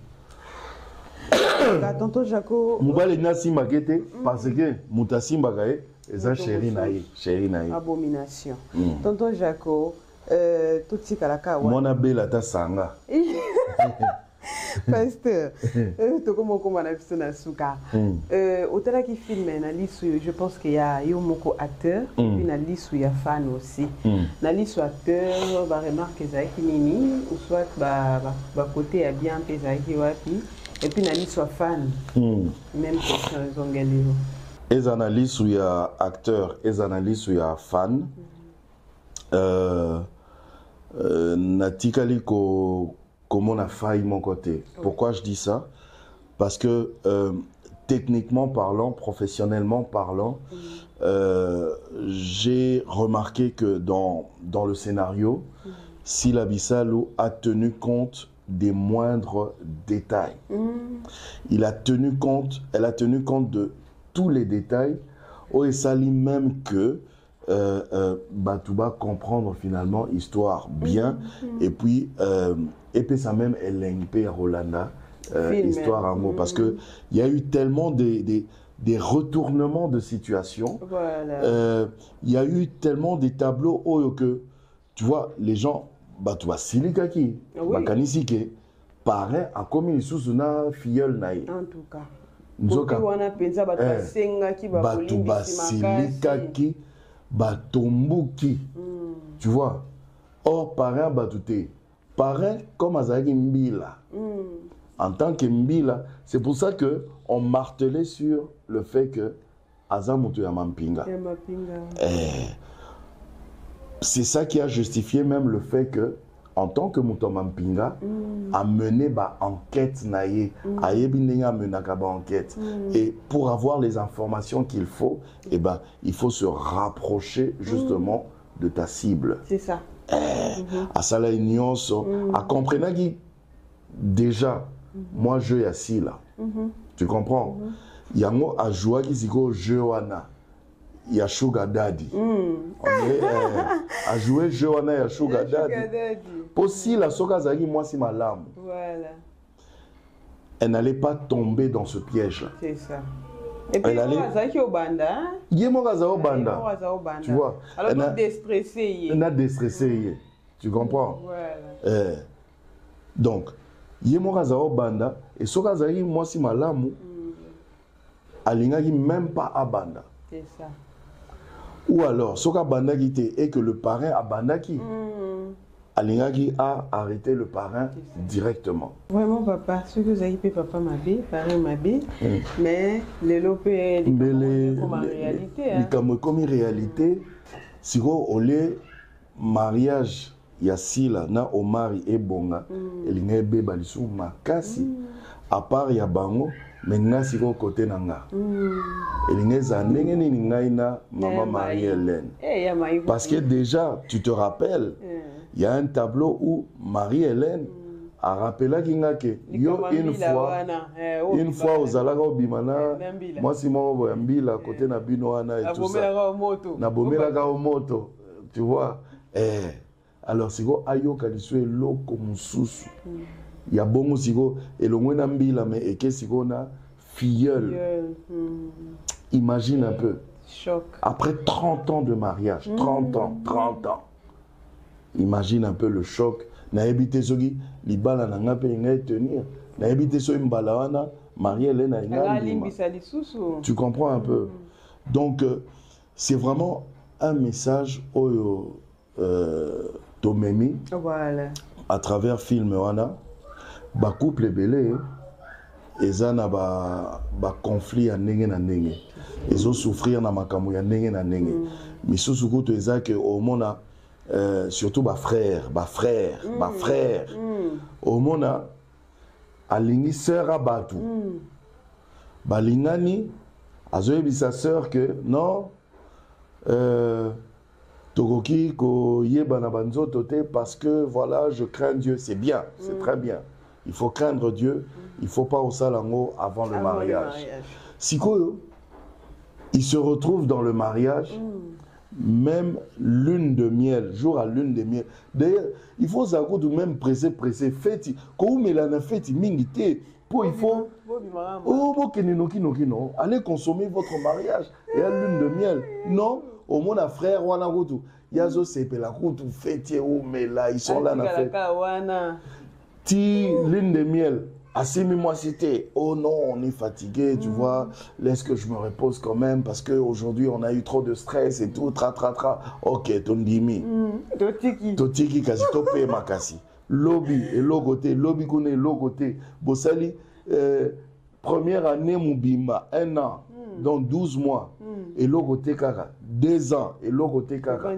Tonton Jaco. Moubalina Simakete parce que Moutassimbagae. Et ça, chéri naïe. Abomination. Tonton Jaco, tout ce qu'il a mon abbé la ta sanga. Pasteur, tu comme on a vu ça suka. Au-delà qui filme, je pense qu'il y a beaucoup d'acteurs, et puis na liste où il y a fans aussi. Na liste où acteurs, bah remarque qui nini, ou soit bah côté a bien pesé qui wapi, et puis na liste où fans. Même question ils ont gagné. Les analystes où il y a acteurs, les analystes où il y a fans, natikali ko comment on a failli mon côté. Pourquoi je dis ça? Parce que techniquement parlant, professionnellement parlant, j'ai remarqué que dans le scénario, Sylla Bissalu a tenu compte des moindres détails. Elle a tenu compte de tous les détails. Et ça dit même que Batouba comprendre finalement l'histoire bien. Et puis ça même LNP à Rolanda, histoire en gros. Parce qu'il y a eu tellement des retournements de situation. Voilà. Il y a eu tellement des tableaux où que, tu vois, les gens, Batouba Silikaki, Bakanisike, paraît à comme une sous-una filleule naïe. En tout cas. Batouba Silikaki, Batombuki. Tu vois? Or, parrain Batouté. Parrain comme Azaki Mbila. En tant que Mbila, c'est pour ça qu'on martelait sur le fait que Azamutu Yamampinga. C'est ça qui a justifié même le fait que, en tant que Mutomampinga, a mené ba enquête naïe, a yebinenga menaka ba enquête. Et pour avoir les informations qu'il faut, eh ben, il faut se rapprocher justement de ta cible. C'est ça. À ça la union, à comprendre qui déjà, moi je suis assis là. Tu comprends? Il y a un joueur qui dit que Johanna. Il y a Sugar Daddy. A joué Johanna, il y a Sugar Daddy. Aussi, la Soka Zagi, moi, c'est ma lame. Voilà. Elle n'allait pas tomber dans ce piège-là. C'est ça. Et puis, il y a au banda. Il y a au banda. Tu vois. Alors, elle a déstressé. Elle a déstressé. Tu comprends? Voilà. Donc, il y a au banda. Et Soka Zagi, moi, c'est ma lame. Elle n'a même pas à banda. C'est ça. Ou alors, Soka Bandaki et que le parrain a Bandaki. Alingaki a arrêté le parrain directement. Vraiment, papa, ce que vous avez fait, papa Mabé, parrain Mabé, mais les lopés, comme en réalité. Comme en réalité, si vous avez mariage, il y a Sila, na Omari et Bonga, et l'ingé Bebalisou Makasi, à part Yabango. Maintenant, si vous côté nanga, et les maman Marie-Hélène. Parce que déjà, tu te rappelles, il y a un tableau où Marie-Hélène a rappelé que une fois aux Alaga au Bimana, moi si moi au Mbila côté na Binoana et tout ça. Na bomela au moto, tu vois. Alors si vous ayo kalisue loko mususu. Il y a bon sigo et le moins d'ambila mais et qu'est-ce qu'on a filleule. Imagine un peu. Choc. Après 30 ans de mariage, 30 ans. Imagine un peu le choc. Na habité sogi libala na ngape ngai tenir. Na habité so imbalawana Marie-Hélène a ngai. Tu comprends un peu. Donc c'est vraiment un message au Tomemi. Voilà. À travers film wana. Ba couple belé ezana ba conflit ya ndenge na ndenge ezo souffrir na makambo ya ndenge na ndenge misusu kuto ezake au mona surtout ba frère au mona alingi sœur abatu balingani azoyebisa sœur que non tokoki ko yeba na banzoto te parce que voilà je crains Dieu, c'est bien, c'est très bien. Il faut craindre Dieu, il ne faut pas au salango avant le mariage. Sikoyo, il se retrouve dans le mariage, même lune de miel, jour à lune de miel. D'ailleurs, il faut savoir tout même pressé, fêti. Quand on met la fête, mingité, pour il faut. Allez consommer votre mariage et à lune de miel. Non, au moins, frère, wana route. Yazo sepe la route, fêtier, ou mais là, ils sont là, na fête. Ti lune de miel, assimi-moi cité. Oh non, on est fatigué, tu vois. Laisse que je me repose quand même parce qu'aujourd'hui, on a eu trop de stress et tout. Tra. Ok, ton dimi. Totiki, kasi topé makasi. Lobby et logoté, lobby connaît logoté. Bossali, première année Moubima, 1 an, donc 12 mois. Et logoté kaka, 2 ans. Et logoté kaka.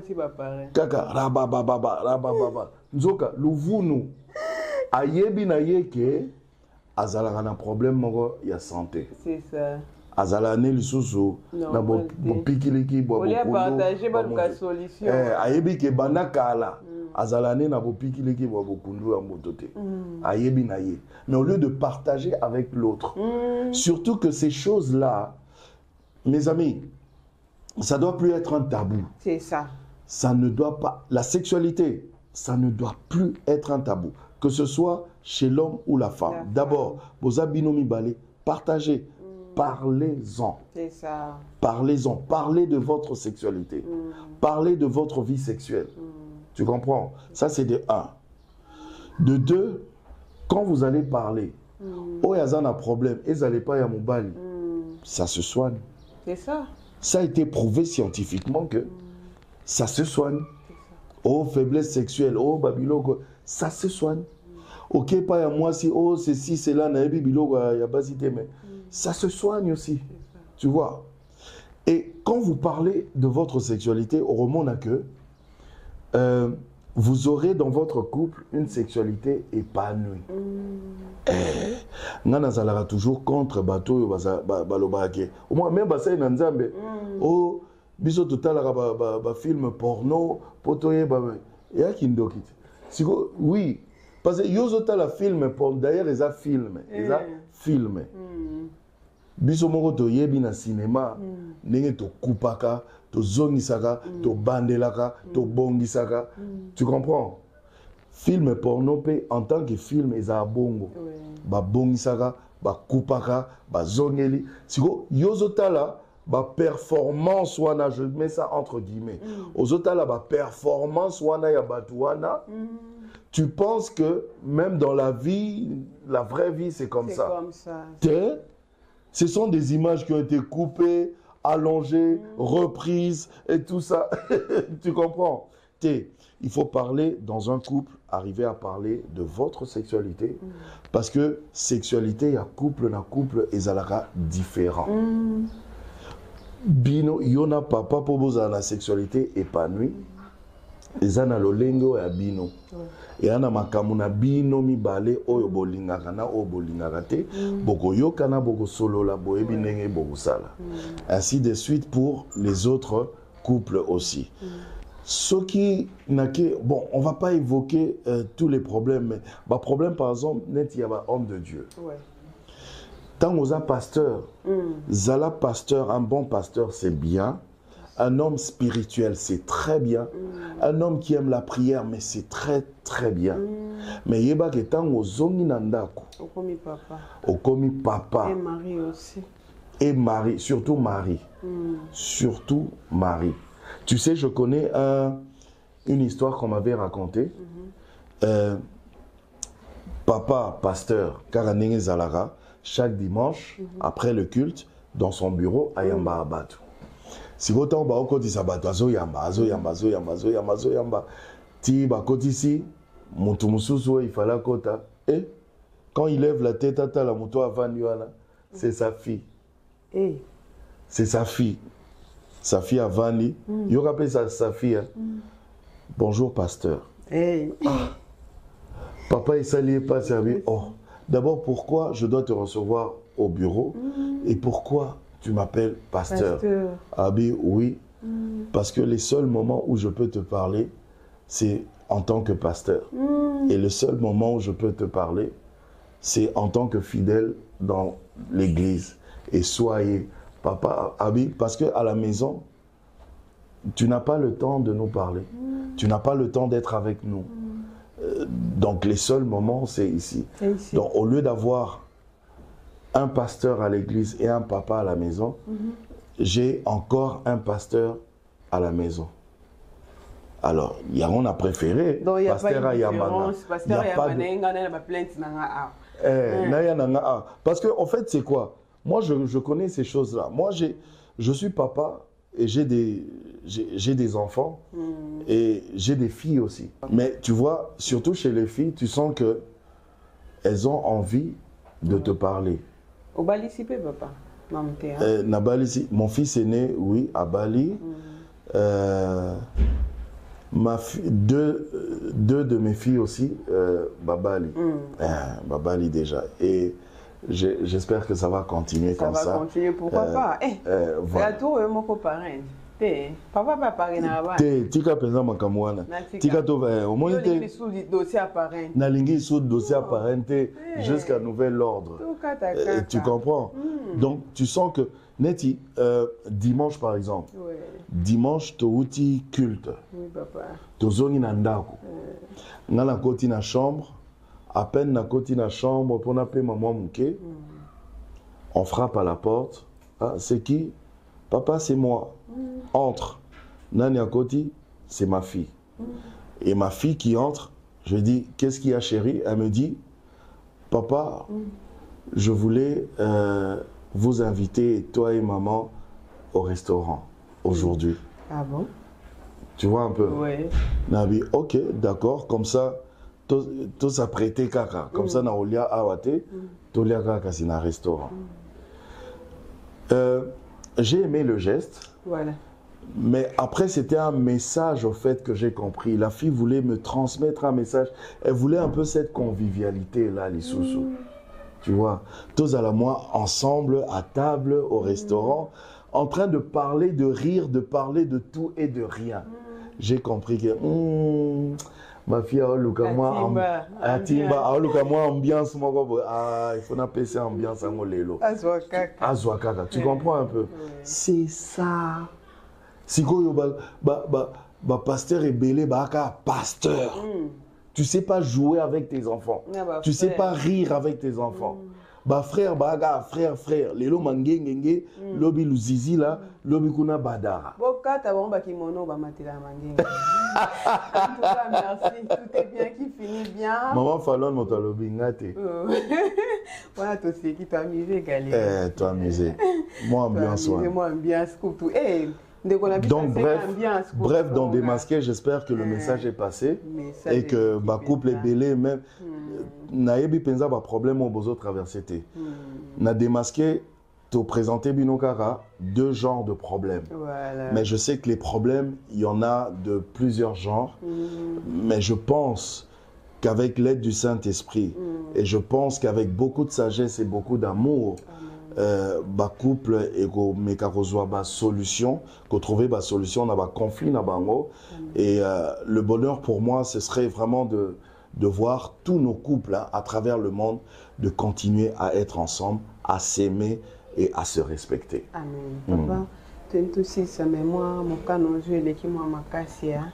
Kaka, rabababa. Nzoka, louvounou. Ayebi na yeke azala na problème moko ya santé. C'est ça. Azala ne lisusu na bo pikiliki bo partager ba solution. Ayebi ke bana kala azala ne na bo pikiliki bo kundu ya motote. Ayebi na ye. Mais au lieu de partager avec l'autre, surtout que ces choses-là, mes amis, Ça ne doit plus être un tabou. C'est ça. Ça ne doit pas... La sexualité, ça ne doit plus être un tabou. Que ce soit chez l'homme ou la femme. D'abord, vos abinomi balé, partagez. Parlez-en. C'est ça. Parlez-en. Parlez de votre sexualité. Parlez de votre vie sexuelle. Tu comprends? Ça, c'est de 1. De 2, quand vous allez parler, oh, il y a un problème, et vous n'allez pas y avoir ça se soigne. C'est ça. Ça a été prouvé scientifiquement que ça se soigne. Oh, faiblesse sexuelle, oh, babilo, ça se soigne. Ok, pas à moi si, oh, ceci, c'est là, il y a basité, mais ça se soigne aussi. Tu vois. Et quand vous parlez de votre sexualité, au roman n'a que, vous aurez dans votre couple une sexualité épanouie. Nana zalara toujours contre bateau balobake. Au moins même basay nanzambe. Oh biso totalaka ba film porno potoye ba ya kindokit. Siko oui parce que yozo tala film porno d'ailleurs les a filmé. Biso moko to yebi na cinéma ndenge to kupaka to zongisaka to bandelaka to bongisaka. Tu comprends? Film porno en tant que film eza bongo. Ba bongisaka, ba kupaka, ba zongeli. Siko yozotala ba performance wana, je mets ça entre guillemets. Ozotala ba performance wana ya batuana. Tu penses que même dans la vie, la vraie vie c'est comme ça. C'est comme ça. Ce sont des images qui ont été coupées, allongées, reprises et tout ça. Tu comprends? Il faut parler dans un couple, arriver à parler de votre sexualité. Parce que sexualité, il y a couple, et zalara différent. Bino, yona papa pour la sexualité épanouie. Et zana lolengo ya bino. Et ana makamuna bino mi bale oyo bolingaka na oyo bolingaka te. Boko yokana boko solo la boyebi nenge boko sala. Ainsi de suite pour les autres couples aussi. Ce qui n'a que... Bon, on ne va pas évoquer tous les problèmes, mais le problème, par exemple, il y a un homme de Dieu. Tant qu'on a pasteur, Zala pasteur, un bon pasteur, c'est bien. Un homme spirituel, c'est très bien. Un homme qui aime la prière, mais c'est très, très bien. Mais il y a que tant qu'on zongi nandako. Okomi papa. Okomi papa. Et Marie aussi. Et Marie, surtout Marie. Surtout Marie. Tu sais, je connais une histoire qu'on m'avait racontée. Papa, pasteur, Karanenge Zalara, chaque dimanche, après le culte, dans son bureau, à Yamba Abatu. Si vous avez un côté sabato, azo yamba. Ti ba côté ici, Moutumususu, il fallait kota. Et quand il lève la tête, à la moto avant c'est sa fille. C'est sa fille. Sa fille a Vani. Il rappelle sa fille. Bonjour, pasteur. Papa, il s'allie pas servi. Oh, d'abord, pourquoi je dois te recevoir au bureau et pourquoi tu m'appelles pasteur? Abi, oui. Parce que les seuls moments où je peux te parler, c'est en tant que pasteur. Et le seul moment où je peux te parler, c'est en tant que fidèle dans l'église. Et soyez... Papa, Abi, parce qu'à la maison, tu n'as pas le temps de nous parler. Tu n'as pas le temps d'être avec nous. Donc les seuls moments, c'est ici. Donc au lieu d'avoir un pasteur à l'église et un papa à la maison, j'ai encore un pasteur à la maison. Alors, on a préféré. Donc il n'y a pasteur pas de différence. Pasteur Yamana, parce qu'en fait, c'est quoi? Moi, je connais ces choses-là. Moi, je suis papa et j'ai des enfants et j'ai des filles aussi. Mais tu vois, surtout chez les filles, tu sens qu'elles ont envie de te parler. Au Bali, si papa. Mon fils est né, oui, à Bali. Deux de mes filles aussi, Babali. Babali déjà. Et j'espère que ça va continuer comme ça. Ça va continuer, pourquoi pas. Voilà. La tour est mon copain. Papa va parler na tika penza makamwana. Tika to au moins dossier apparent. Na lingi sous dossier apparent jusqu'à nouvel ordre. Tu comprends? Donc tu sens que Neti, dimanche par exemple. Ouais. Dimanche to outil culte. Oui papa. To zoni na ndako. Na la koti na chambre, à peine na koti na chambre pour na pe maman muke. On frappe à la porte. Ah, c'est qui? Papa, c'est moi. Entre. Nani à côté, c'est ma fille. Et ma fille qui entre, je dis, qu'est-ce qu'il y a chérie? Elle me dit, papa, je voulais vous inviter, toi et maman, au restaurant aujourd'hui. Ah bon? Tu vois un peu? Oui. Nabi, ok, d'accord, comme ça, tout ça prêté kaka. Comme ça, na olia awate, tout lia kaka, c'est un restaurant. J'ai aimé le geste. Voilà. Mais après, c'était un message au fait que j'ai compris. La fille voulait me transmettre un message. Elle voulait un peu cette convivialité-là, les sous-sous. Tu vois, tous à la moi, ensemble, à table, au restaurant, en train de parler, de rire, de parler de tout et de rien. J'ai compris que ma fille a ambiance, il faut appeler ça ambiance en lelo. Azwakaka. Tu comprends un peu? C'est ça. Si pasteur est belé, pasteur. Tu sais pas jouer avec tes enfants. Tu sais pas rire avec tes enfants. Frère, frère, lelo mangengenge, lobi luzizi là, lobi kuna badara. Merci, tout est bien qui finit bien. Maman Fallon monta lobi ngate. Voilà, toi aussi qui t'a amusé, Galé. Toi amusé. Moi ambiance. Moi ambiance, tout. Donc bref, dans Démasqué, j'espère que le message est passé et que ma couple est belé même. Naebi penza ba problème au besoin traverser. Na Démasqué, te présenter Binokara deux genres de problèmes. Voilà. Mais je sais que les problèmes, il y en a de plusieurs genres. Mais je pense qu'avec l'aide du Saint-Esprit et je pense qu'avec beaucoup de sagesse et beaucoup d'amour, couple et solution, trouver solution dans conflit na bango. Et le bonheur pour moi, ce serait vraiment de voir tous nos couples à travers le monde de continuer à être ensemble, à s'aimer et à se respecter. Amen. Papa, aussi ça mais moi mon canon jeu l'équipe moi makasia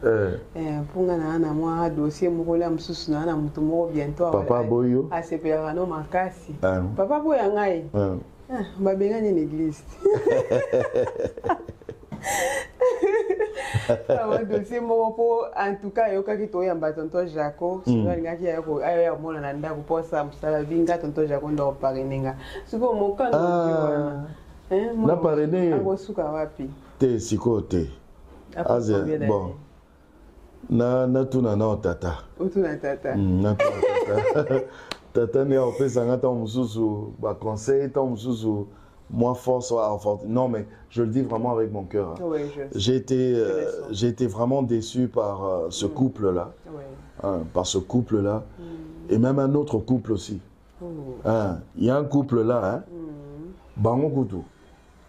pour ngana na moi dossier mo rola msusu na mutumo bientôt papa boyo a sepera no makasi papa boya ngai babenga ni l'église dossier mo po en tout cas yoka ki to yamba tonton Jaco singa ki ayako aya mona na ndako po sa msala vinga tonton Jaco ndo parenenga siko mo canon na parrainé te siko te bon na tuna na tata na tata tata ne opesa ngata mususu ba conseil ta mususu moi force non mais je le dis vraiment avec mon cœur. Oui, j'ai été vraiment déçu par ce couple là. Par ce couple là et même un autre couple aussi. Il y a un couple là bango kutu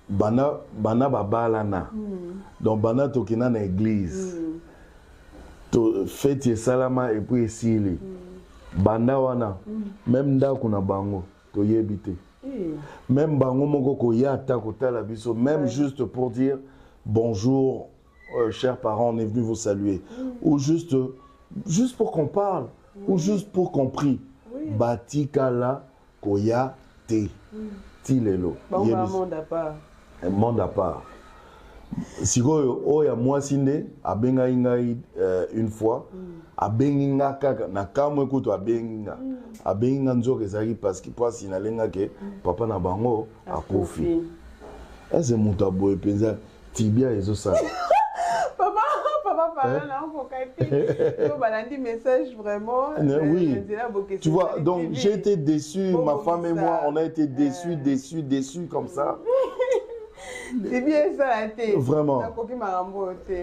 bana babalana donc bana tokina na église to fête salama et puis esili banda wana même ndako na bango to yebite même bango moko ko yata ko tala biso même juste pour dire bonjour chers parents, on est venu vous saluer ou juste pour qu'on parle ou juste pour qu'on prie batikala ko ya te tilelo un monde à part. Si vous avez moi sinde abenga ingai une fois abenga kaka na kamwe kuto abenga nzoka ezali parce que poisi na lenga ke papa na bango akufi. Ese mutu aboye penza tibia ezo sa. Papa parle là on faut capter. Donc balandi message vraiment. Oui. Tu vois donc j'ai été déçu, ma femme et moi on a été déçus comme ça. C'est bien ça la tête. Vraiment.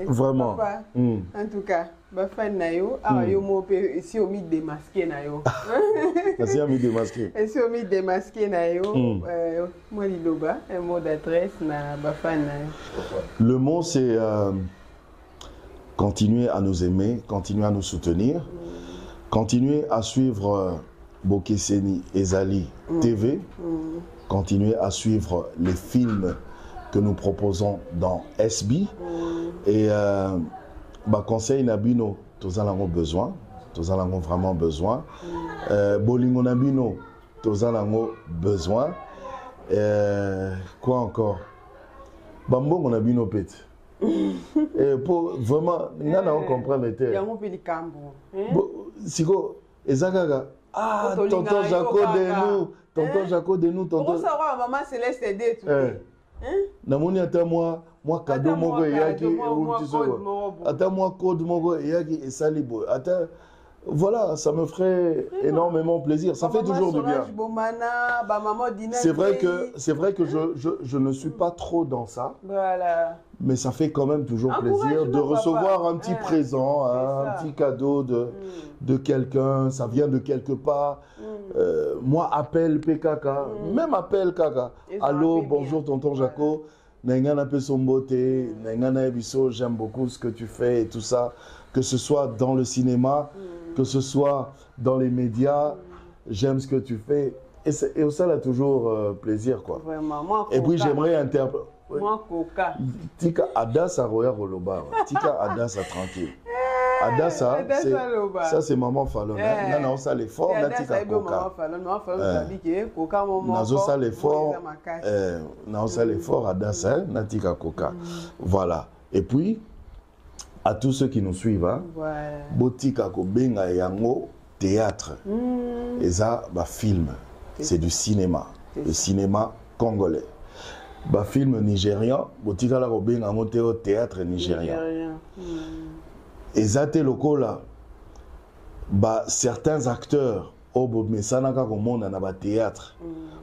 Vraiment. Papa, en tout cas, ma fan na yo, yo mo pe si o mi démasqué na yo. Si o mi démasqué. Si o mi démasqué na yo, moi liloba, un mot d'adresse na ba fan na yo. Le mot c'est continuer à nous aimer, continuer à nous soutenir, continuer à suivre Bokeseni Ezali TV, continuer à suivre les films que nous proposons dans SB et conseil Nabino, tous en avons besoin, tous en avons vraiment besoin. Bolingo Nabino, tous en avons besoin. Quoi encore? Bambo on a bino pète. Et pour vraiment, nous allons comprendre. Il y a un peu de cambo. Siko, Ezagaga. Ah, tonton Jaco de nous, tonton Jaco de nous, tonton. Comment ça va, maman Céleste aidé tout? Namoni ata moi cadeau mongo yaki ata moi code mongo yaki et salibo ata voilà, ça me ferait énormément plaisir. Ça fait toujours du bien. C'est vrai que je ne suis pas trop dans ça. Voilà. Mais ça fait quand même toujours plaisir de recevoir un petit présent, un petit cadeau de quelqu'un. Ça vient de quelque part. Moi, appelle PKK, même appelle Kaka. Allô, bonjour tonton Jaco. N'engana pe son beauté, n'engana ebiso, j'aime beaucoup ce que tu fais et tout ça. Que ce soit dans le cinéma, que ce soit dans les médias, j'aime ce que tu fais. Et ça a toujours plaisir, quoi. Vraiment, moi, et puis j'aimerais interpréter. Moi, Coca. Tika Adassa Roya Roloba. Tika Adassa tranquille. Adassa, ça c'est maman Fallon. Nana on sale fort, na tika Coca. Nazo sale fort, na on sale fort Adassa, na tika Coca. Voilà. Et puis à tous ceux qui nous suivent, Botika Kobenga Yango théâtre. Et ça, film. C'est du cinéma. Le cinéma congolais. Film nigérian, Botika la Kobenga Yango théâtre nigérian. Et ça, c'est le cas là. Certains acteurs, mais ça n'a pas comme on a théâtre.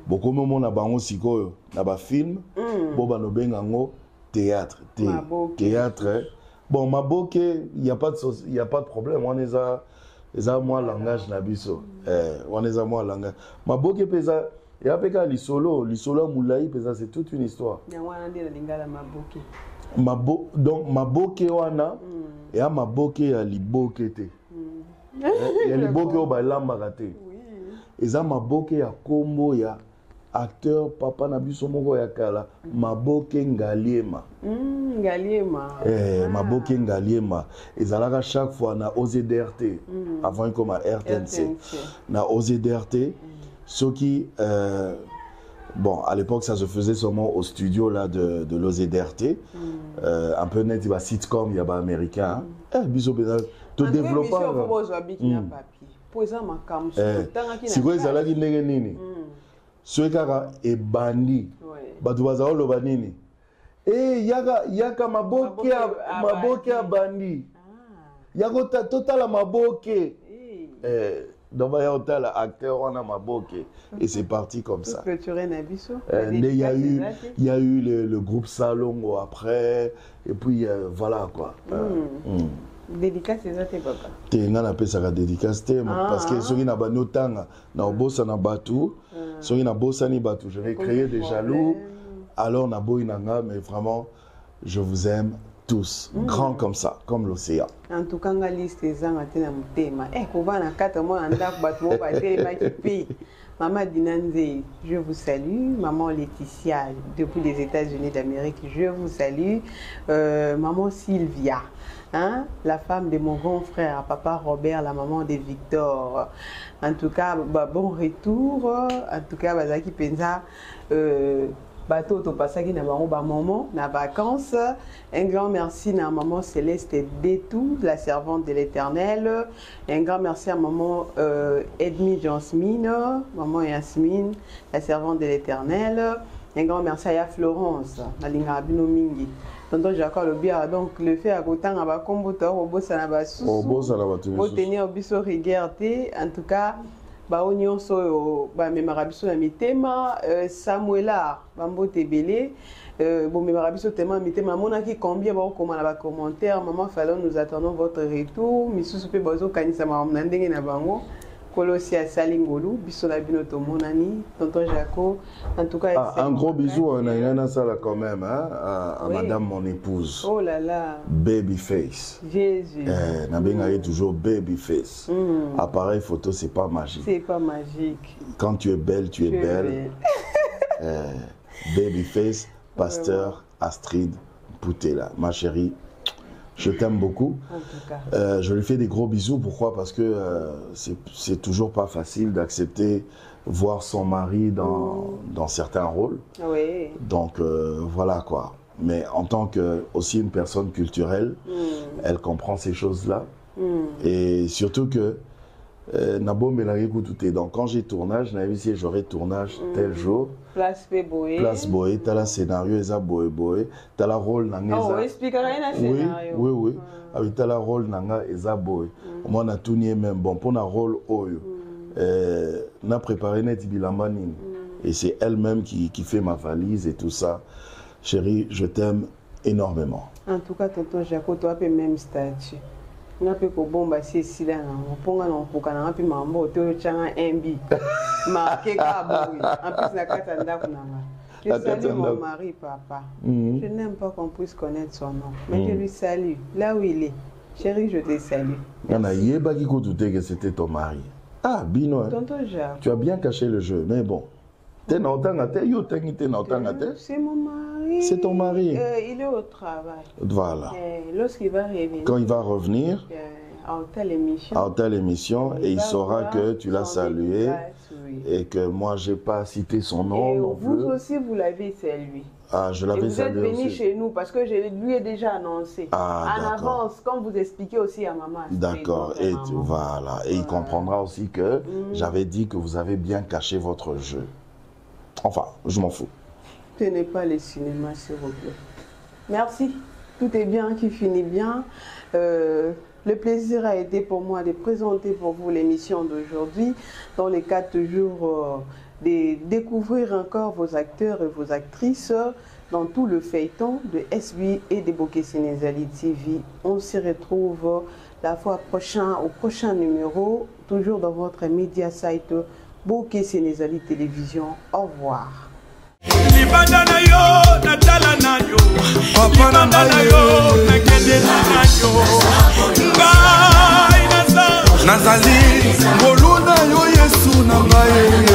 Beaucoup de monde a bango sikoyo, na film, boba no benga ngo théâtre. Théâtre. Bon, Maboke, il n'y a pas de problème. On est à moi langage nabiso. On est à moi langage. Maboke pesa, il y a pas les solo moulaï pesa, c'est toute une histoire. Donc Maboke wana, et à Maboke ya liboke te. Il y a liboke au balamba raté. Et ça Maboke ya kombo ya acteur papa nabiso moko ya kala Maboke Ngaliema. Ngaliema. Maboke Ngaliema. Et ça chaque fois na OZDRT avant comme à RTNC. Na OZDRT ce qui bon à l'époque ça se faisait seulement au studio là de l'OZDRT. Un peu net il y a sitcom il y a pas américain. Biso te développant. Si vous avez dit nini. Ceux qui ont bandi, batu bazao lo banini. Yaka maboke a bandi. Yaka total maboke. Donc il y a acteur on a maboke et c'est parti comme ça. Il y a eu le groupe Salongo après et puis voilà quoi. Dédicace c'est ça papa. Tenga na pesa ka dédicace parce que ceux qui na banotanga na obosa na batu, ceux qui na bossa ni batu, je vais créer des jaloux. Alors na boinanga mais vraiment je vous aime tous, grands comme ça, comme l'océan. En tout cas, la liste est en train de ko va na 4 mois en dak batu ba téma qui paye. Maman Dinanze, je vous salue. Maman Laetitia, depuis les États-Unis d'Amérique, je vous salue. Maman Sylvia, hein, la femme de mon grand frère, papa Robert, la maman de Victor. En tout cas, bon retour. En tout cas, Bazaki Penza, bateau to pasaki na bango ba maman na vacances. Un grand merci à maman Céleste Betou, la servante de l'Éternel. Un grand merci à maman Edmi Jansmine, maman Yasmine, la servante de l'Éternel. Un grand merci à Florence, la linga bino mingi. Tonton Jacob le bien donc le fait à côté à ba komboto au bossa na ba sous. Au bossa na ba tout. Au tenir au biso regarder en tout cas. Baonyon so ba memarabiso na mitema Samuela Bambo Tebele Bon, mais Marabiso tellement mité, maman a qui combien bon comment la commentaire, maman Fallon, nous attendons votre retour. Misou soupe bozo kanisa maman nandenge na bango. Colossia Salingolu, Bissola Binoto Monani, tonton Jaco. En tout cas, un gros bisou à Nayana Sala quand même, hein, à oui. Madame mon épouse. Oh là là. Babyface. Jésus. Nabenga est toujours babyface. Appareil photo, c'est pas magique. C'est pas magique. Quand tu es belle, tu es belle. Babyface, pasteur Astrid Poutela, ma chérie. Je t'aime beaucoup. En tout cas. Je lui fais des gros bisous. Pourquoi? Parce que c'est toujours pas facile d'accepter voir son mari dans certains rôles. Oui. Donc voilà quoi. Mais en tant que aussi une personne culturelle, elle comprend ces choses-là. Et surtout que donc quand j'ai tournage, j'aurai tournage tel jour. Place Boé. Place Boé, t'as la scénario, eza Boé Boé, t'as la rôle nanga. Oh, explique rien à scénario. Oui. Ah oui, t'as la rôle nanga eza Boé. Moi na tout nié même bon pour na rôle oyo. Na préparé net bilambanine. Et c'est elle-même qui fait ma valise et tout ça. Chérie, je t'aime énormément. En tout cas, tonton Jaco, toi peux même statut. Na pe ko bomba si sila na ponga na poka na pe mambo to changa MB marqué ka boui en plus na kata ndako na ma. Je salue mon mari papa. Je n'aime pas qu'on puisse connaître son nom, mais je lui salue là où il est. Chérie, je te salue. Yana yeba ki ko douter que c'était ton mari. Ah Bino. Tonton Jacques. Tu as bien caché le jeu, mais bon. C'est mon mari. C'est ton mari. Il est au travail. Voilà. Lorsqu'il va revenir. Quand il va revenir. À telle émission. Et il saura que tu l'as salué. Oui. Et que moi, je n'ai pas cité son nom. Et non vous plus. aussi, vous l'avez salué. Ah, je l'avais salué. Vous êtes venu chez nous parce que je lui ai déjà annoncé. En avance, comme vous expliquez aussi à maman. D'accord. Et voilà. Et il comprendra aussi que j'avais dit que vous avez bien caché votre jeu. Enfin, je m'en fous. Ce n'est pas le cinéma, s'il vous plaît. Merci. Tout est bien qui finit bien. Le plaisir a été pour moi de présenter pour vous l'émission d'aujourd'hui. Dans les 4 jours, de découvrir encore vos acteurs et vos actrices dans tout le feuilleton de SB et de Bokeh Sénézali TV. On se retrouve la fois prochaine au prochain numéro, toujours dans votre média site Bokeh Sénézali Télévision. Au revoir. Nazali, Boluna yo Yesu na ngai.